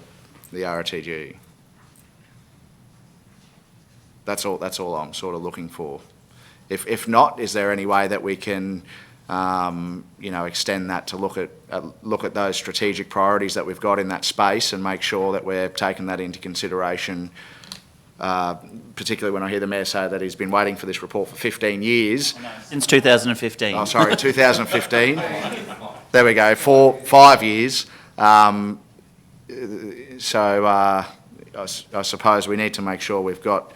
RTG? That's all I'm sort of looking for. If not, is there any way that we can, extend that to look at those strategic priorities that we've got in that space and make sure that we're taking that into consideration, particularly when I hear the Mayor say that he's been waiting for this report for 15 years. Since 2015. Oh, sorry, 2015. There we go, 5 years. So I suppose we need to make sure we've got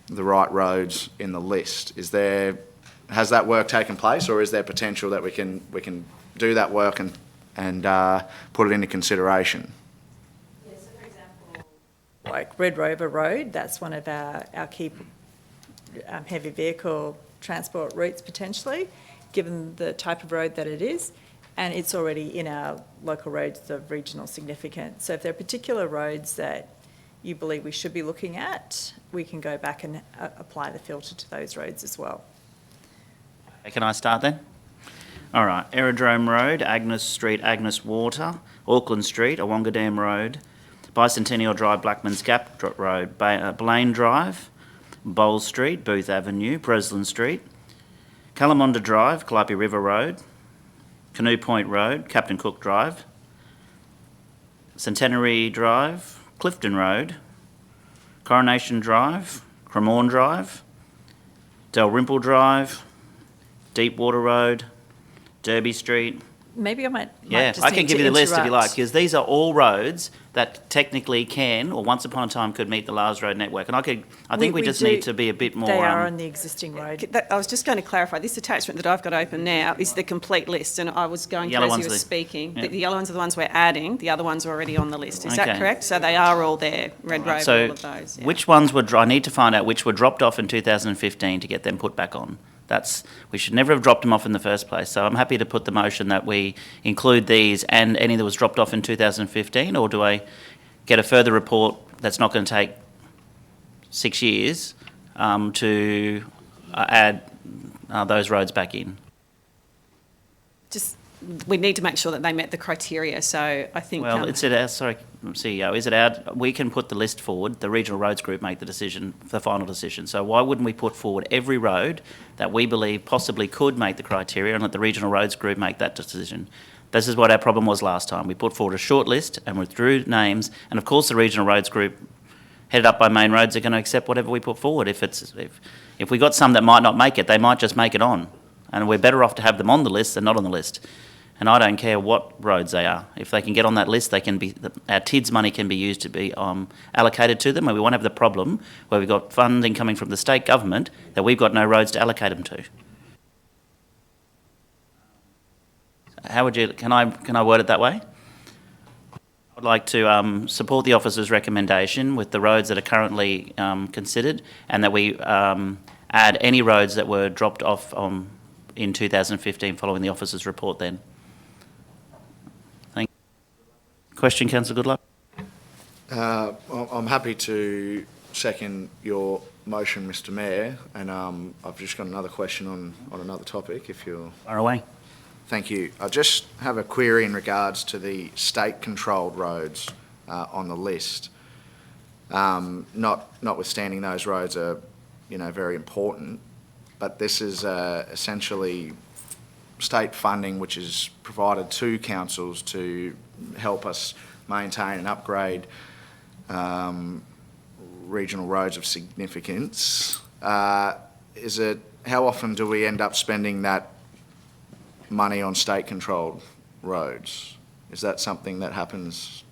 the right roads in the list. Has that work taken place, or is there potential that we can do that work and put it into consideration? Yeah, so for example, like Red Rover Road, that's one of our key heavy vehicle transport routes potentially, given the type of road that it is, and it's already in our local roads of regional significance. So if there are particular roads that you believe we should be looking at, we can go back and apply the filter to those roads as well. Can I start then? All right. Aerodrome Road, Agnes Street, Agnes Water, Auckland Street, Awonga Dam Road, Bicentennial Drive, Blackman's Gap Road, Blaine Drive, Bowles Street, Booth Avenue, Breslin Street, Kalamunda Drive, Calliope River Road, Canoe Point Road, Captain Cook Drive, Centenary Drive, Clifton Road, Coronation Drive, Cremorne Drive, Dalrymple Drive, Deepwater Road, Derby Street. Maybe I might Yeah, just I can need give to you the list if you interrupt. like, because these are all roads that technically can, or once upon a time could meet the Lars Road network. And I think we just need to be a bit more. They are on the existing road. I was just going to clarify, this attachment that I've got open now is the complete list, and I was going Yellow through as ones you were are speaking. yeah. The yellow ones are the ones we're adding, the other ones are already on the list. Is Okay. that correct? So they are all there, Red Rover, So all of those. Yeah. which ones I need to find out which were dropped off in 2015 to get them put back on. We should never have dropped them off in the first place. So I'm happy to put the motion that we include these and any that was dropped off in 2015, or do I get a further report that's not going to take 6 years to add those roads back in? Just, we need to make sure that they met the criteria, so I think... Well, CEO, we can put the list forward, the Regional Roads Group make the final decision. So why wouldn't we put forward every road that we believe possibly could make the criteria and let the Regional Roads Group make that decision? This is what our problem was last time. We put forward a short list and withdrew names, and of course the Regional Roads Group, headed up by Main Roads, are going to accept whatever we put forward. If we got some that might not make it, they might just make it on. And we're better off to have them on the list than not on the list. And I don't care what roads they are. If they can get on that list, our TIDS money can be used to be allocated to them, and we won't have the problem where we've got funding coming from the state government that we've got no roads to allocate them to. How would you? Can I word it that way? I'd like to support the officer's recommendation with the roads that are currently considered, and that we add any roads that were dropped off in 2015 following the officer's report then. Thank you. Question, Councillor Goodluck? I'm happy to second your motion, Mr Mayor, and I've just got another question on another topic, if you're... Fire away. Thank you. I just have a query in regards to the state-controlled roads on the list. Notwithstanding those roads are, very important, but this is essentially state funding which is provided to councils to help us maintain and upgrade regional roads of significance. How often do we end up spending that money on state-controlled roads? Is that something that happens?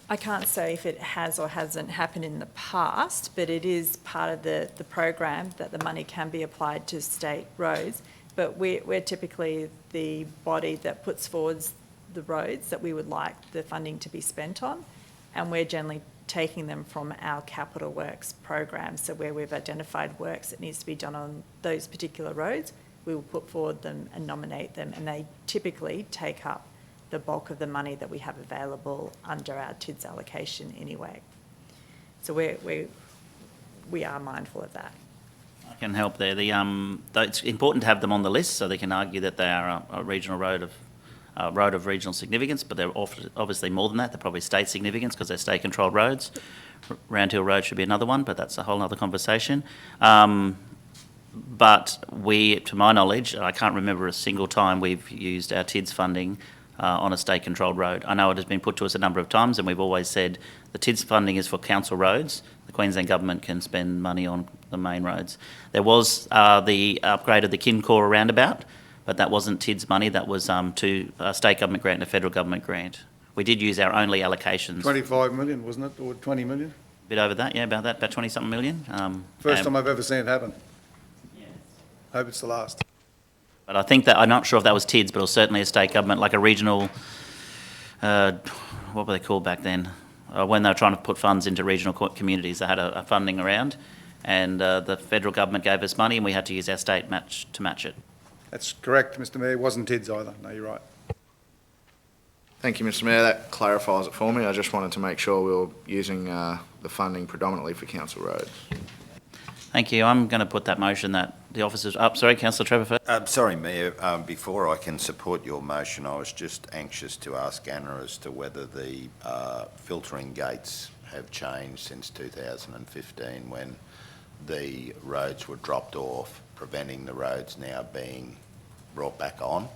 I can't say if it has or hasn't happened in the past, but it is part of the program that the money can be applied to state roads. But we're typically the body that puts forward the roads that we would like the funding to be spent on, and we're generally taking them from our capital works program. So where we've identified works that needs to be done on those particular roads, we will put forward them and nominate them, and they typically take up the bulk of the money that we have available under our TIDS allocation anyway. So we are mindful of that. I can help there. It's important to have them on the list so they can argue that they are a regional road of regional significance, but they're obviously more than that. They're probably state significance because they're state-controlled roads. Round Hill Road should be another one, but that's a whole other conversation. But to my knowledge, I can't remember a single time we've used our TIDS funding on a state-controlled road. I know it has been put to us a number of times, and we've always said the TIDS funding is for council roads. The Queensland Government can spend money on the main roads. There was the upgrade of the Kincore roundabout, but that wasn't TIDS money. That was to a state government grant and a federal government grant. We did use our only allocations. 25 million, wasn't it, or 20 million? A bit over that, yeah, about 20-something million. First time I've ever seen it happen. Yes. Hope it's the last. But I think that, I'm not sure if that was TIDS, but it was certainly a state government, like a regional, what were they called back then? When they were trying to put funds into regional communities, they had a funding around, and the federal government gave us money and we had to use our state match to match it. That's correct, Mr Mayor. It wasn't TIDS either. No, you're right. Thank you, Mr Mayor. That clarifies it for me. I just wanted to make sure we were using the funding predominantly for council roads. Thank you. I'm going to put that motion that the officers... sorry, Councillor Trevor first. Sorry, Mayor. Before I can support your motion, I was just anxious to ask Anna as to whether the filtering gates have changed since 2015 when the roads were dropped off, preventing the roads now being brought back on.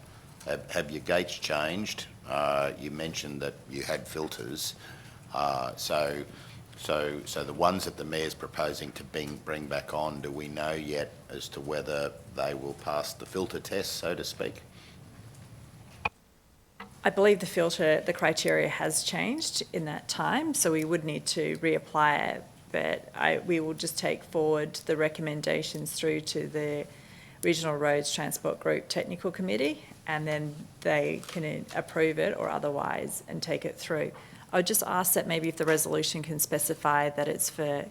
Have your gates changed? You mentioned that you had filters. So the ones that the Mayor's proposing to bring back on, do we know yet as to whether they will pass the filter test, so to speak? I believe the criteria has changed in that time, so we would need to reapply it, but we will just take forward the recommendations through to the Regional Roads Transport Group Technical Committee, and then they can approve it or otherwise and take it through. I would just ask that maybe if the resolution can specify that it's for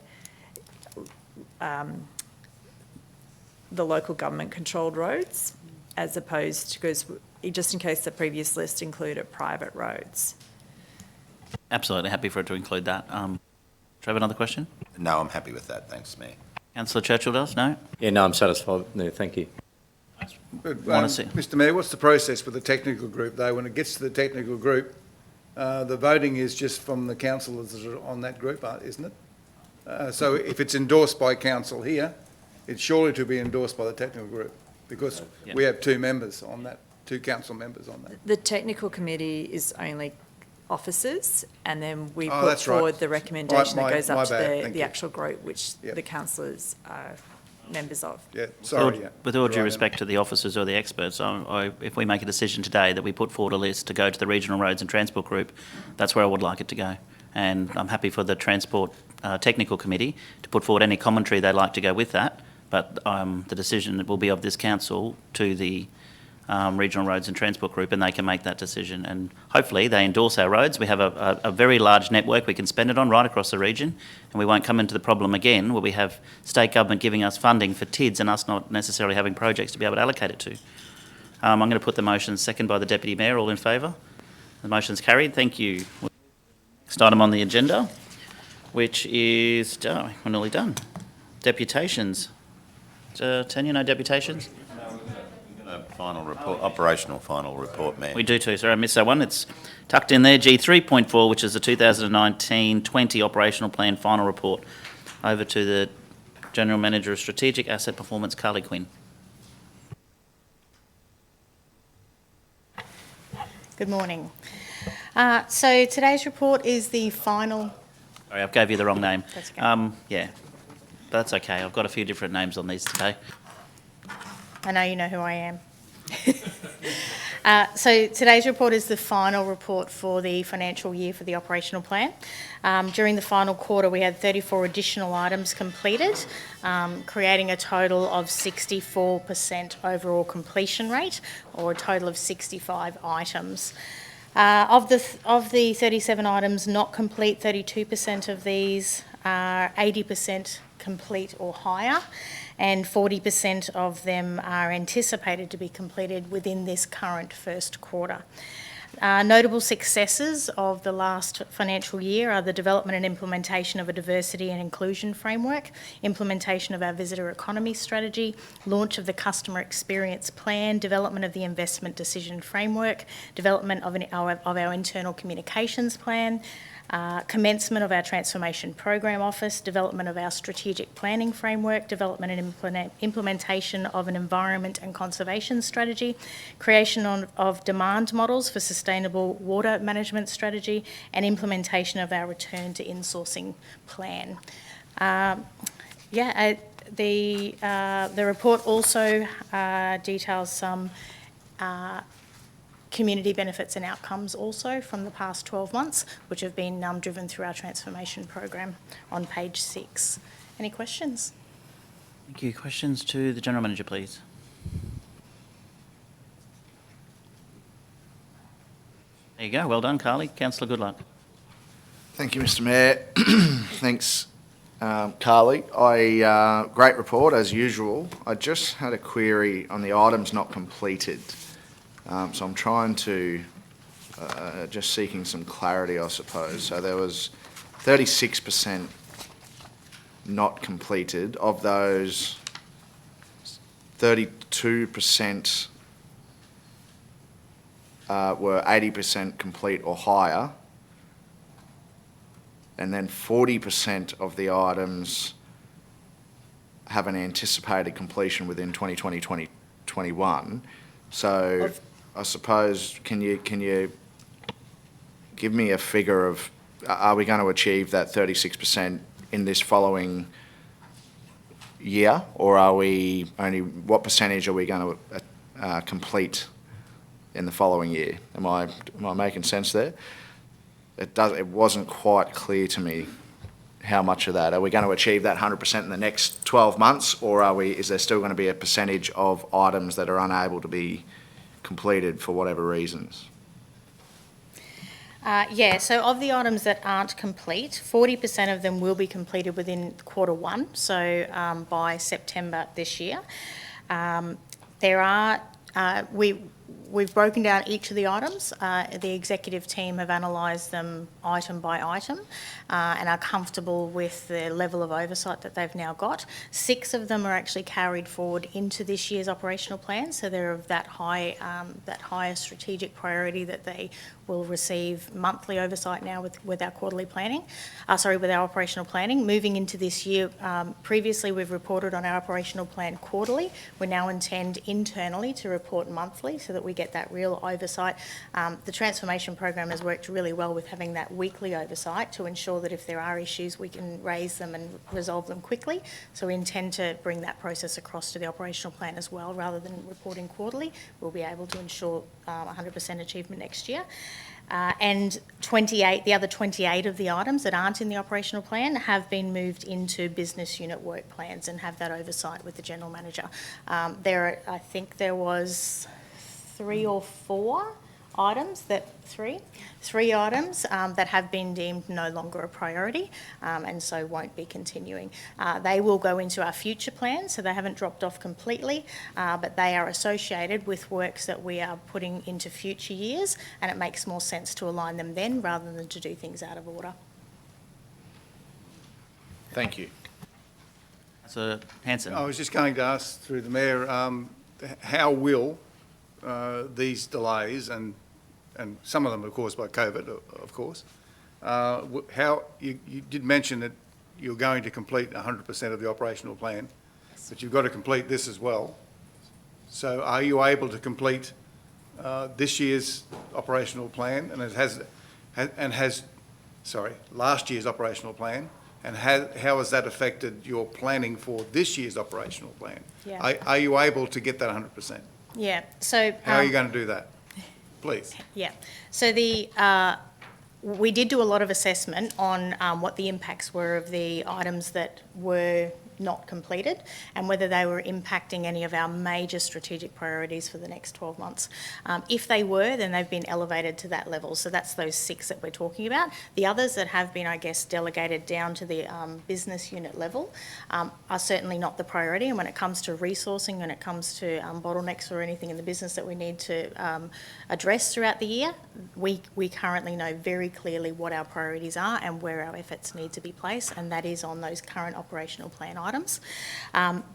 the local government controlled roads, as opposed to, because just in case the previous list included private roads. Absolutely happy for it to include that. Trevor, another question? No, I'm happy with that. Thanks, Mayor. Councillor Churchill does? No? Yeah, no, I'm satisfied. No, thank you. Mr Mayor, what's the process for the technical group, though? When it gets to the technical group, the voting is just from the councillors that are on that group, isn't it? So if it's endorsed by council here, it's surely to be endorsed by the technical group, because we have two members on that, two council members on that. The technical committee is only officers, and then we put forward the recommendation that goes up to the actual group, which the councillors are members of. Yeah, sorry. With all due respect to the officers or the experts, if we make a decision today that we put forward a list to go to the Regional Roads and Transport Group, that's where I would like it to go. And I'm happy for the Transport Technical Committee to put forward any commentary they'd like to go with that, but the decision will be of this council to the Regional Roads and Transport Group, and they can make that decision. And hopefully they endorse our roads. We have a very large network we can spend it on right across the region, and we won't come into the problem again where we have state government giving us funding for TIDS and us not necessarily having projects to be able to allocate it to. I'm going to put the motion second by the Deputy Mayor. All in favour? The motion's carried. Thank you. Next item on the agenda, which is... we're nearly done. Deputations. Tanya, no deputations? Final report, operational final report, Mayor. We do too. Sorry, I missed that one. It's tucked in there. G3.4, which is the 2019-20 operational plan final report. Over to the General Manager of Strategic Asset Performance, Carly Quinn. Good morning. So today's report is the final... Sorry, I gave you the wrong name. That's okay. Yeah, but that's okay. I've got a few different names on these today. I know you know who I am. So today's report is the final report for the financial year for the operational plan. During the final quarter, we had 34 additional items completed, creating a total of 64% overall completion rate, or a total of 65 items. Of the 37 items not complete, 32% of these are 80% complete or higher, and 40% of them are anticipated to be completed within this current first quarter. Notable successes of the last financial year are the development and implementation of a diversity and inclusion framework, implementation of our visitor economy strategy, launch of the customer experience plan, development of the investment decision framework, development of our internal communications plan, commencement of our transformation program office, development of our strategic planning framework, development and implementation of an environment and conservation strategy, creation of demand models for sustainable water management strategy, and implementation of our return to insourcing plan. The report also details some community benefits and outcomes also from the past 12 months, which have been driven through our transformation program on page 6. Any questions? Thank you. Questions to the General Manager, please. There you go. Well done, Carly. Councillor, good luck. Thank you, Mr. Mayor. Thanks, Carly. Great report, as usual. I just had a query on the items not completed. So I'm trying to, just seeking some clarity, I suppose. So there was 36% not completed. Of those, 32% were 80% complete or higher. And then 40% of the items have an anticipated completion within 2020-2021. So I suppose, can you give me a figure of, are we going to achieve that 36% in this following year, or are we only, what percentage are we going to complete in the following year? Am I making sense there? It wasn't quite clear to me how much of that. Are we going to achieve that 100% in the next 12 months, or is there still going to be a percentage of items that are unable to be completed for whatever reasons? So of the items that aren't complete, 40% of them will be completed within quarter 1, so by September this year. We've broken down each of the items. The executive team have analysed them item by item and are comfortable with the level of oversight that they've now got. 6 of them are actually carried forward into this year's operational plan, so they're of that higher strategic priority that they will receive monthly oversight now with our quarterly planning, with our operational planning. Moving into this year, previously we've reported on our operational plan quarterly. We now intend internally to report monthly so that we get that real oversight. The transformation program has worked really well with having that weekly oversight to ensure that if there are issues we can raise them and resolve them quickly. So we intend to bring that process across to the operational plan as well. Rather than reporting quarterly, we'll be able to ensure 100% achievement next year. And the other 28 of the items that aren't in the operational plan have been moved into business unit work plans and have that oversight with the General Manager. I think there was 3 or 4 items that have been deemed no longer a priority and so won't be continuing. They will go into our future plans, so they haven't dropped off completely, but they are associated with works that we are putting into future years, and it makes more sense to align them then rather than to do things out of order. Thank you. So, Hanson. I was just going to ask through the Mayor, how will these delays, and some of them are caused by COVID, of course, how you did mention that you're going to complete 100% of the operational plan, but you've got to complete this as well. So are you able to complete this year's operational plan, and last year's operational plan, And how has that affected your planning for this year's operational plan? Yeah. Are you able to get that 100%? Yeah, so... How are you going to do that? Please. Yeah, so we did do a lot of assessment on what the impacts were of the items that were not completed and whether they were impacting any of our major strategic priorities for the next 12 months. If they were, then they've been elevated to that level. So that's those 6 that we're talking about. The others that have been, I guess, delegated down to the business unit level are certainly not the priority. And when it comes to resourcing, when it comes to bottlenecks or anything in the business that we need to address throughout the year, we currently know very clearly what our priorities are and where our efforts need to be placed, and that is on those current operational plan items.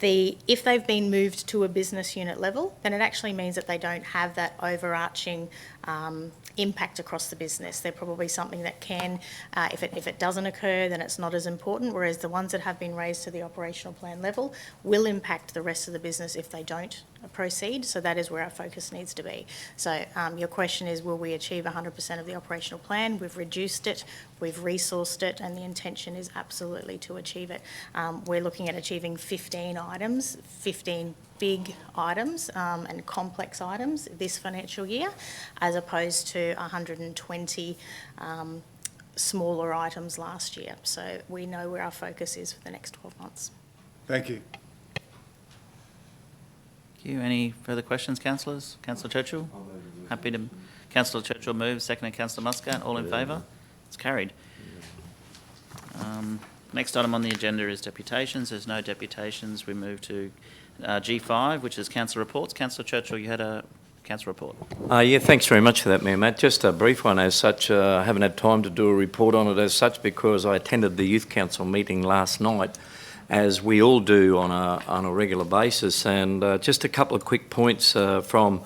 If they've been moved to a business unit level, then it actually means that they don't have that overarching impact across the business. They're probably something that can, if it doesn't occur, then it's not as important, whereas the ones that have been raised to the operational plan level will impact the rest of the business if they don't proceed. So that is where our focus needs to be. So your question is, will we achieve 100% of the operational plan? We've reduced it, we've resourced it, and the intention is absolutely to achieve it. We're looking at achieving 15 items, 15 big items and complex items this financial year, as opposed to 120 smaller items last year. So we know where our focus is for the next 12 months. Thank you. Thank you. Any further questions, councillors? Councillor Churchill? Happy to... Councillor Churchill moves, seconded Councillor Muscat. All in favour? It's carried. Next item on the agenda is deputations. There's no deputations. We move to G5, which is council reports. Councillor Churchill, you had a council report. Yeah, thanks very much for that, Mayor Matt. Just a brief one as such. I haven't had time to do a report on it as such because I attended the Youth Council meeting last night, as we all do on a regular basis. And just a couple of quick points from,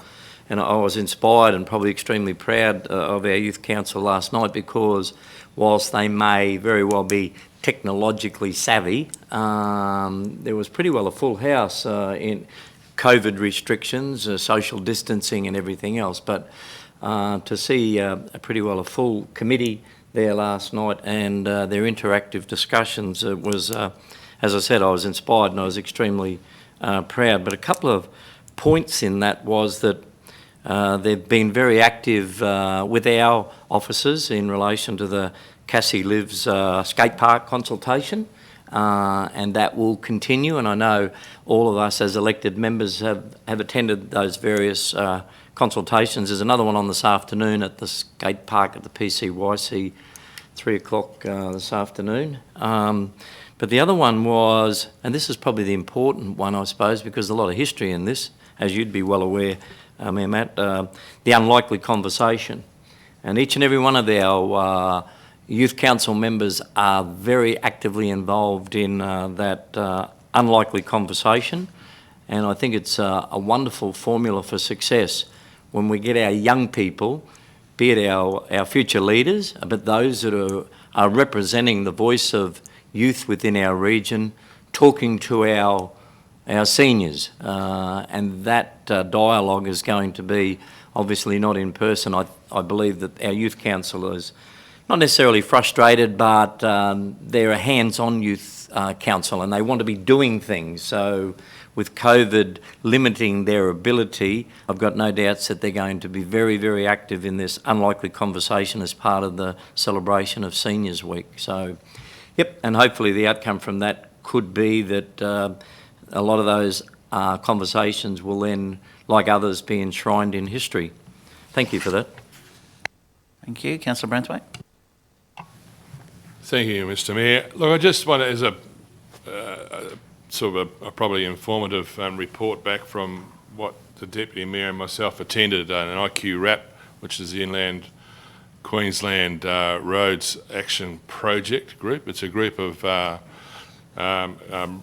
and I was inspired and probably extremely proud of our Youth Council last night, because whilst they may very well be technologically savvy, there was pretty well a full house in COVID restrictions, social distancing and everything else. But to see pretty well a full committee there last night and their interactive discussions, it was, as I said, I was inspired and I was extremely proud. But a couple of points in that was that they've been very active with our officers in relation to the Cassie Lives skate park consultation, and that will continue. And I know all of us as elected members have attended those various consultations. There's another one on this afternoon at the skate park at the PCYC, 3 o'clock this afternoon. But the other one was, and this is probably the important one, I suppose, because there's a lot of history in this, as you'd be well aware, Mayor Matt, the unlikely conversation. And each and every one of our Youth Council members are very actively involved in that unlikely conversation. And I think it's a wonderful formula for success when we get our young people, be it our future leaders, but those that are representing the voice of youth within our region, talking to our seniors. And that dialogue is going to be obviously not in person. I believe that our Youth Councillors, not necessarily frustrated, but they're a hands-on youth council and they want to be doing things. So with COVID limiting their ability, I've got no doubts that they're going to be very, very active in this unlikely conversation as part of the celebration of Seniors Week. So, yep, and hopefully the outcome from that could be that a lot of those conversations will then, like others, be enshrined in history. Thank you for that. Thank you. Councillor Branthwaite. Thank you, Mr. Mayor. Look, I just want to, as a sort of a probably informative report back from what the Deputy Mayor and myself attended an IQ RAP, which is the Inland Queensland Roads Action Project group. It's a group of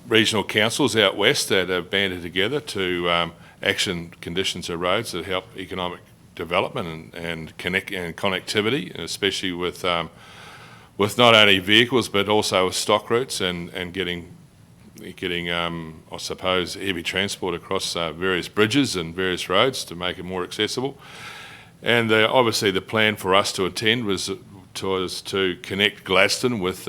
regional councils out west that have banded together to action conditions of roads that help economic development and connectivity, especially with not only vehicles but also with stock routes and getting I suppose heavy transport across various bridges and various roads to make it more accessible. And obviously the plan for us to attend was to connect Gladstone with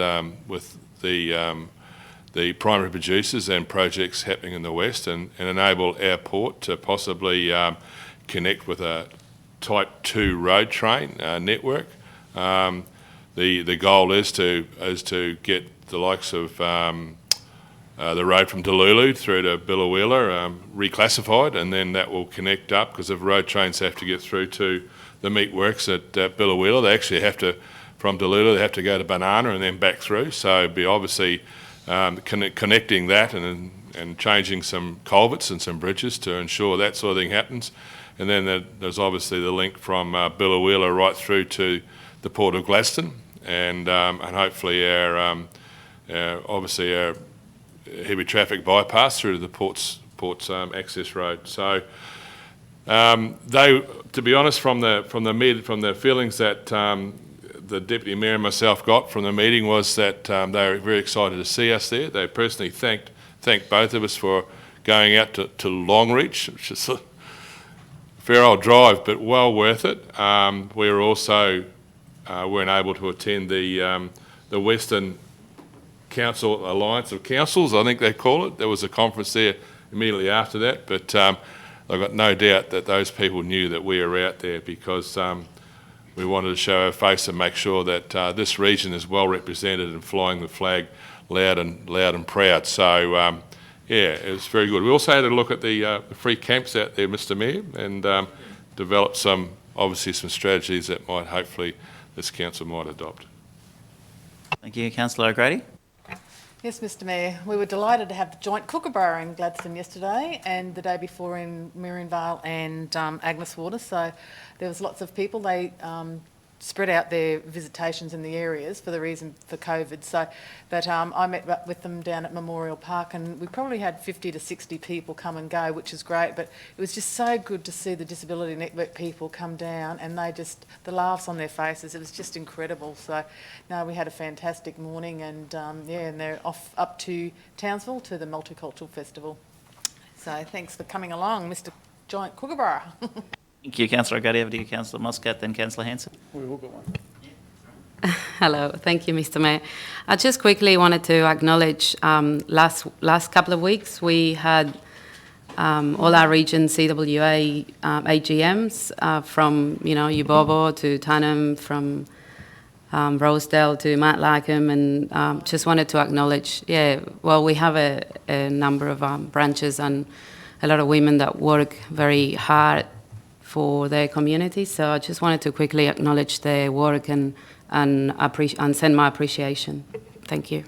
the primary producers and projects happening in the west, and enable our port to possibly connect with a Type 2 road train network. The goal is to get the likes of the road from Delulu through to Billawheeler reclassified, and then that will connect up, because if road trains have to get through to the meatworks at Billawheeler, they actually have to, from Delulu, they have to go to Banana and then back through. So it'd be obviously connecting that and changing some culverts and some bridges to ensure that sort of thing happens. And then there's obviously the link from Billawheeler right through to the port of Gladstone, and hopefully our heavy traffic bypass through to the port's access road. So to be honest, from the feelings that the Deputy Mayor and myself got from the meeting was that they were very excited to see us there. They personally thanked both of us for going out to Longreach, which is a fair old drive, but well worth it. We were also weren't able to attend the Western Council Alliance of Councils, I think they call it. There was a conference there immediately after that, but I've got no doubt that those people knew that we were out there, because we wanted to show our face and make sure that this region is well represented and flying the flag loud and proud. So yeah, it was very good. We also had a look at the free camps out there, Mr. Mayor, and developed some strategies that might hopefully this council might adopt. Thank you, Councillor O'Grady. Yes, Mr Mayor, we were delighted to have the joint kookaburra in Gladstone yesterday and the day before in Marianvale and Agnes Water, so there was lots of people. They spread out their visitations in the areas for the reason for COVID. So, but I met with them down at Memorial Park, and we probably had 50 to 60 people come and go, which is great. But it was just so good to see the Disability Network people come down, and the laughs on their faces, it was just incredible. So, no, we had a fantastic morning, and yeah, and they're off up to Townsville to the Multicultural Festival. So, thanks for coming along, Mr. Giant Kookaburra. Thank you, Councillor O'Grady. Over to you, Councillor Muscat, then Councillor Hanson. We all got one. Hello, thank you, Mr. Mayor. I just quickly wanted to acknowledge last couple of weeks we had all our region CWA AGMs from Yubobo to Tunham, from Rosedale to Mount Larkham, and just wanted to acknowledge, we have a number of branches and a lot of women that work very hard for their community. So I just wanted to quickly acknowledge their work and send my appreciation. Thank you.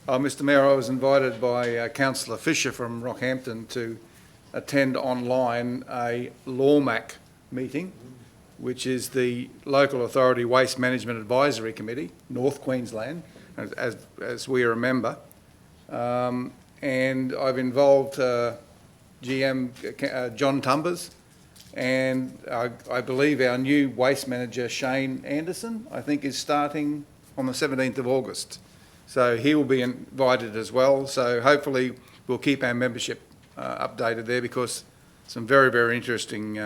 Mr Mayor, I was invited by Councillor Fisher from Rockhampton to attend online a LGAQ meeting, which is the Local Authority Waste Management Advisory Committee, North Queensland, as we remember. And I've involved GM John Tumbers, and I believe our new waste manager Shane Anderson, I think, is starting on the 17th of August. So he will be invited as well. So hopefully we'll keep our membership updated there, because some very, very interesting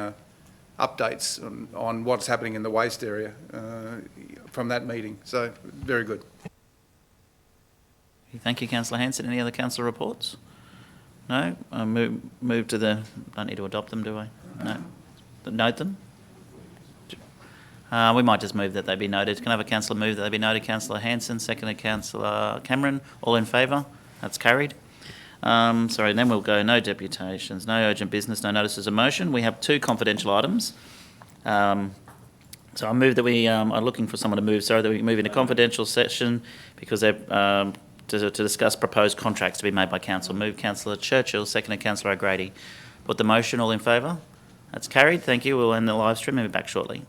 updates on what's happening in the waste area from that meeting. So very good. Thank you, Councillor Hanson. Any other councillor reports? No? Move to the... Don't need to adopt them, do I? No. Note them? We might just move that they be noted. Can I have a councillor move that they be noted? Councillor Hanson, seconded Councillor Cameron. All in favour? That's carried. Sorry, then we'll go no deputations, no urgent business, no notices of motion. We have two confidential items. So I move that we are looking for someone to move, that we move into confidential session because they're to discuss proposed contracts to be made by council. Move Councillor Churchill, seconded Councillor O'Grady. Put the motion, all in favour? That's carried. Thank you. We'll end the live stream and be back shortly.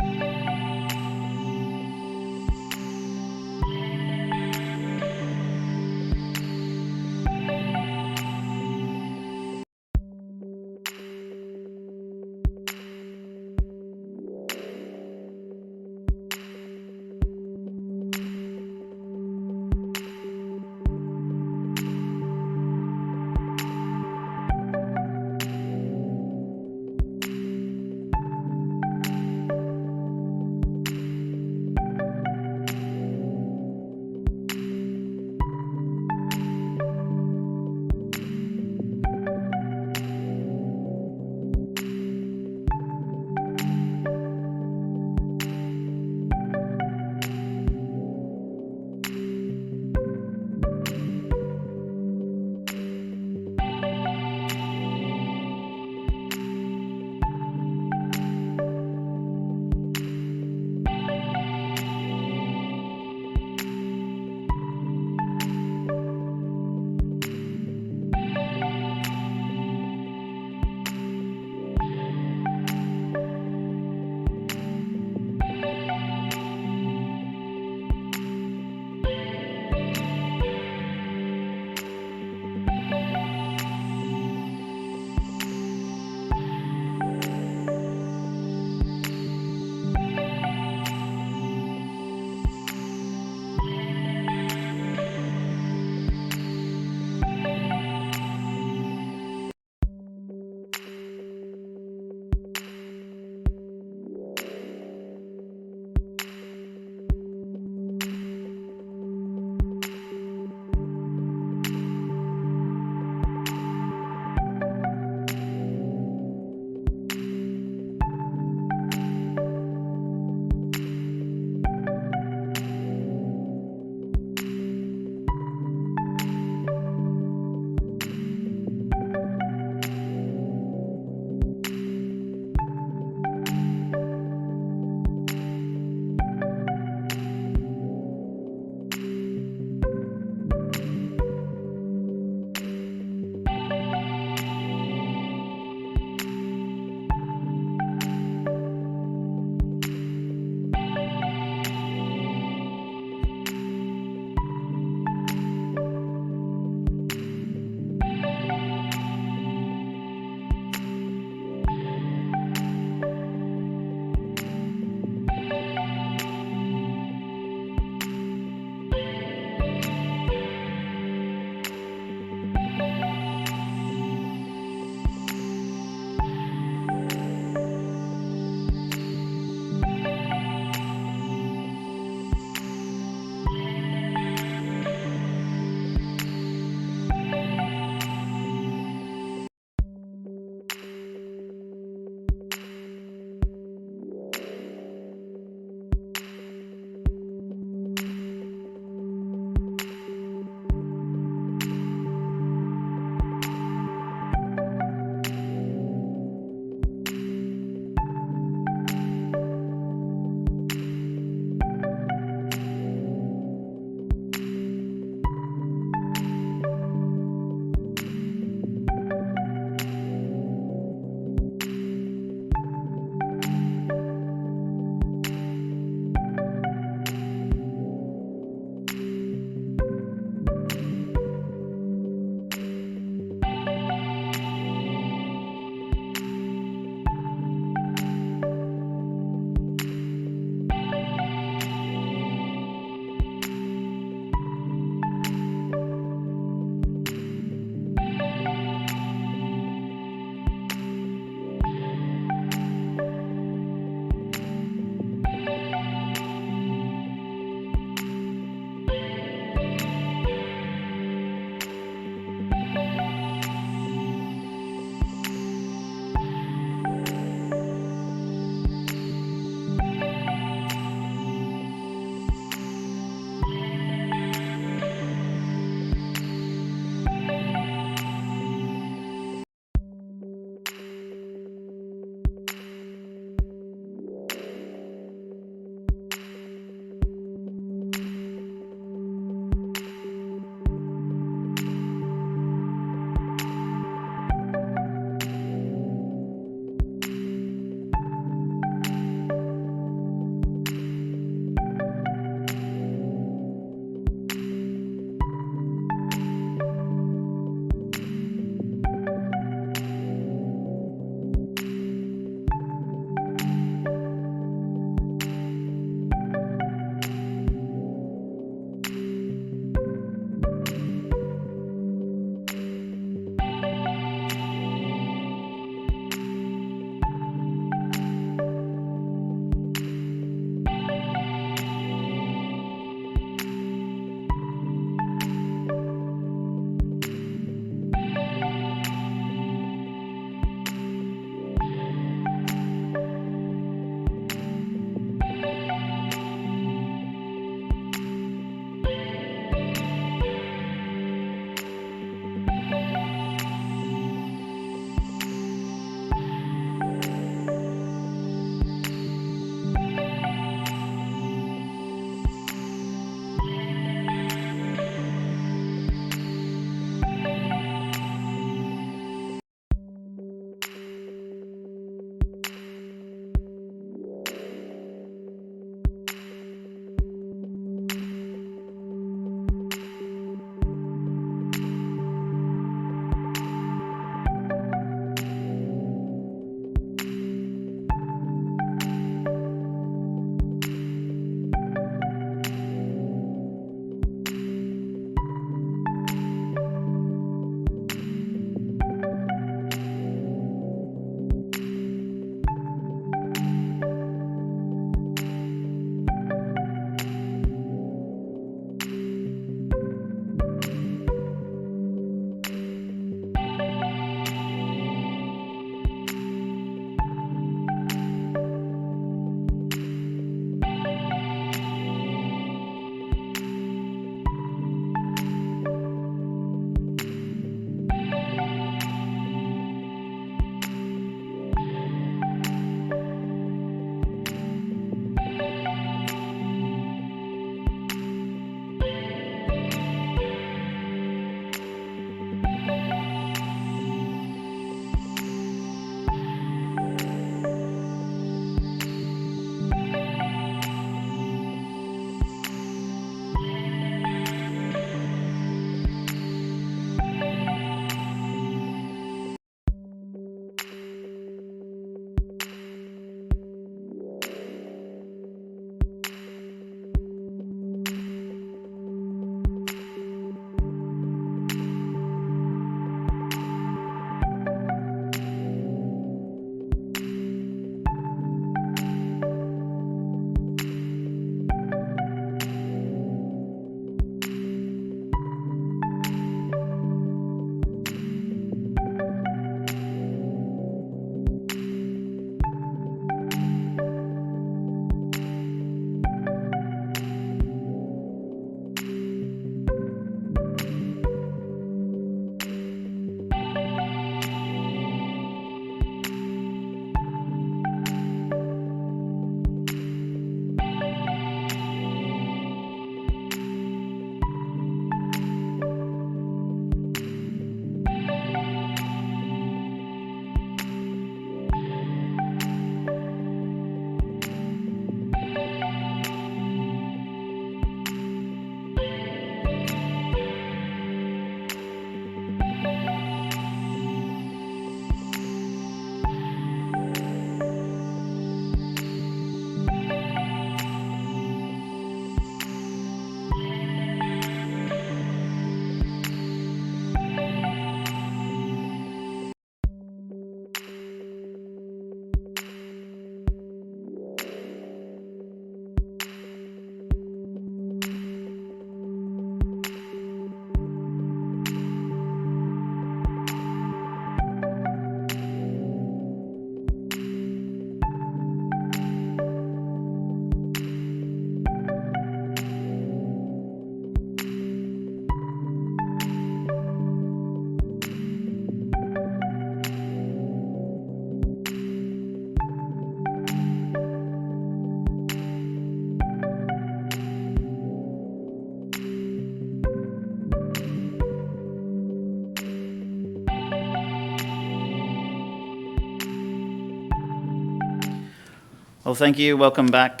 Well, thank you. Welcome back.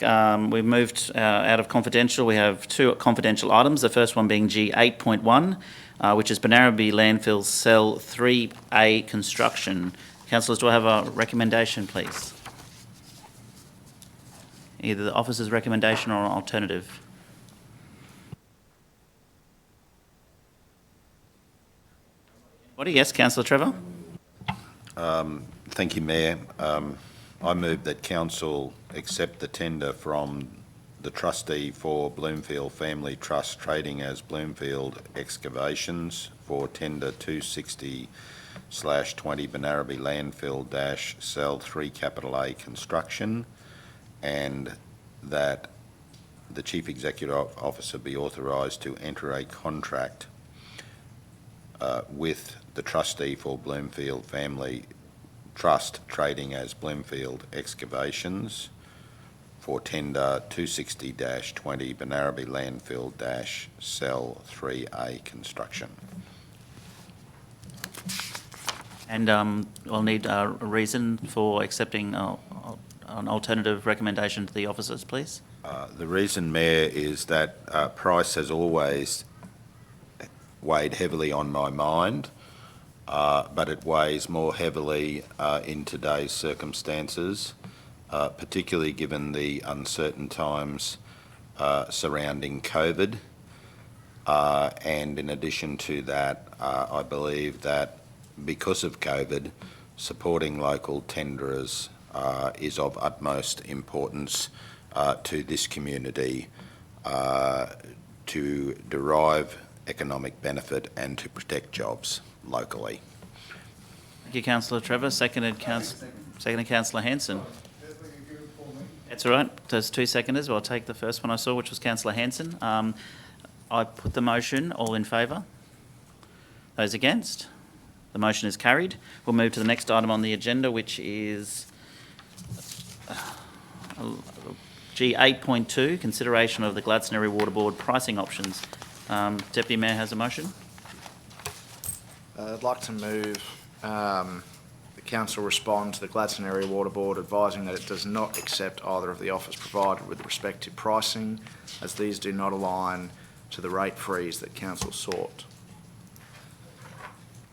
We've moved out of confidential. We have two confidential items. The first one being G8.1, which is Banarabi Landfill Cell 3A construction. Councillors, do I have a recommendation, please? Either the officer's recommendation or an alternative. Yes, Councillor Trevor. Thank you, Mayor. I move that Council accept the tender from the trustee for Bloomfield Family Trust trading as Bloomfield Excavations for tender 260/20 Banarabi Landfill Cell 3A construction, and that the Chief Executive Officer be authorised to enter a contract with the trustee for Bloomfield Family Trust trading as Bloomfield Excavations for tender 260/20 Banarabi Landfill Cell 3A construction. And we'll need a reason for accepting an alternative recommendation to the officers, please. The reason, Mayor, is that price has always weighed heavily on my mind, but it weighs more heavily in today's circumstances, particularly given the uncertain times surrounding COVID. And in addition to that, I believe that because of COVID, supporting local tenderers is of utmost importance to this community to derive economic benefit and to protect jobs locally. Thank you, Councillor Trevor. Seconded Councillor Hanson. That's all right. There's two seconders. Well, I'll take the first one I saw, which was Councillor Hanson. I put the motion. All in favour? Those against? The motion is carried. We'll move to the next item on the agenda, which is G8.2, consideration of the Gladstone Area Water Board pricing options. Deputy Mayor has a motion. I'd like to move the Council respond to the Gladstone Area Water Board advising that it does not accept either of the offers provided with respect to pricing, as these do not align to the rate freeze that Council sought.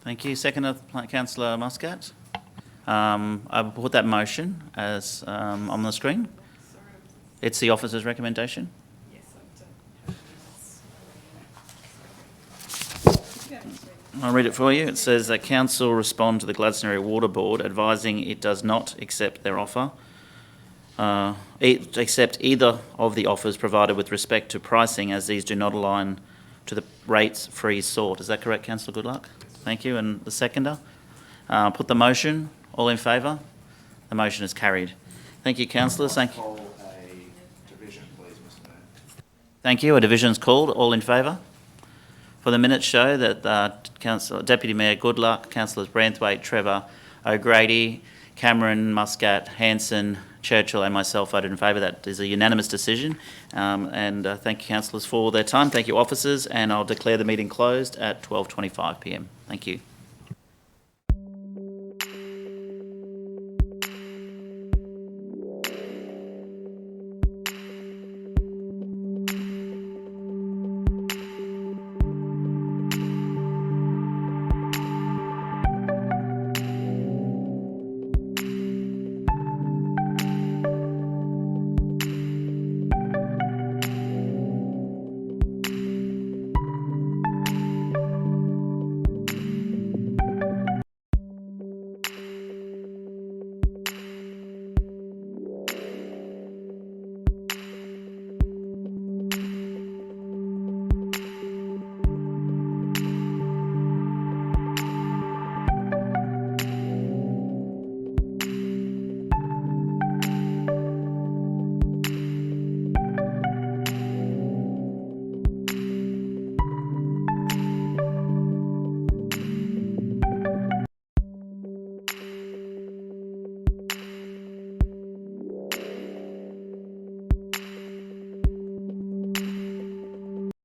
Thank you. Second, Councillor Muscat. I put that motion as on the screen. It's the officer's recommendation. I'll read it for you. It says that Council respond to the Gladstone Area Water Board advising it does not accept their offer, accept either of the offers provided with respect to pricing, as these do not align to the rates freeze sought. Is that correct, Councillor Goodluck? Thank you. And the seconder? Put the motion. All in favour? The motion is carried. Thank you, councillors. Thank you. Thank you. A division is called. All in favour? For the minutes show that Deputy Mayor Goodluck, Councillors Branthwaite, Trevor, O'Grady, Cameron, Muscat, Hanson, Churchill and myself voted in favour. That is a unanimous decision. And thank you, councillors, for their time. Thank you, officers. And I'll declare the meeting closed at 12:25 p.m. Thank you.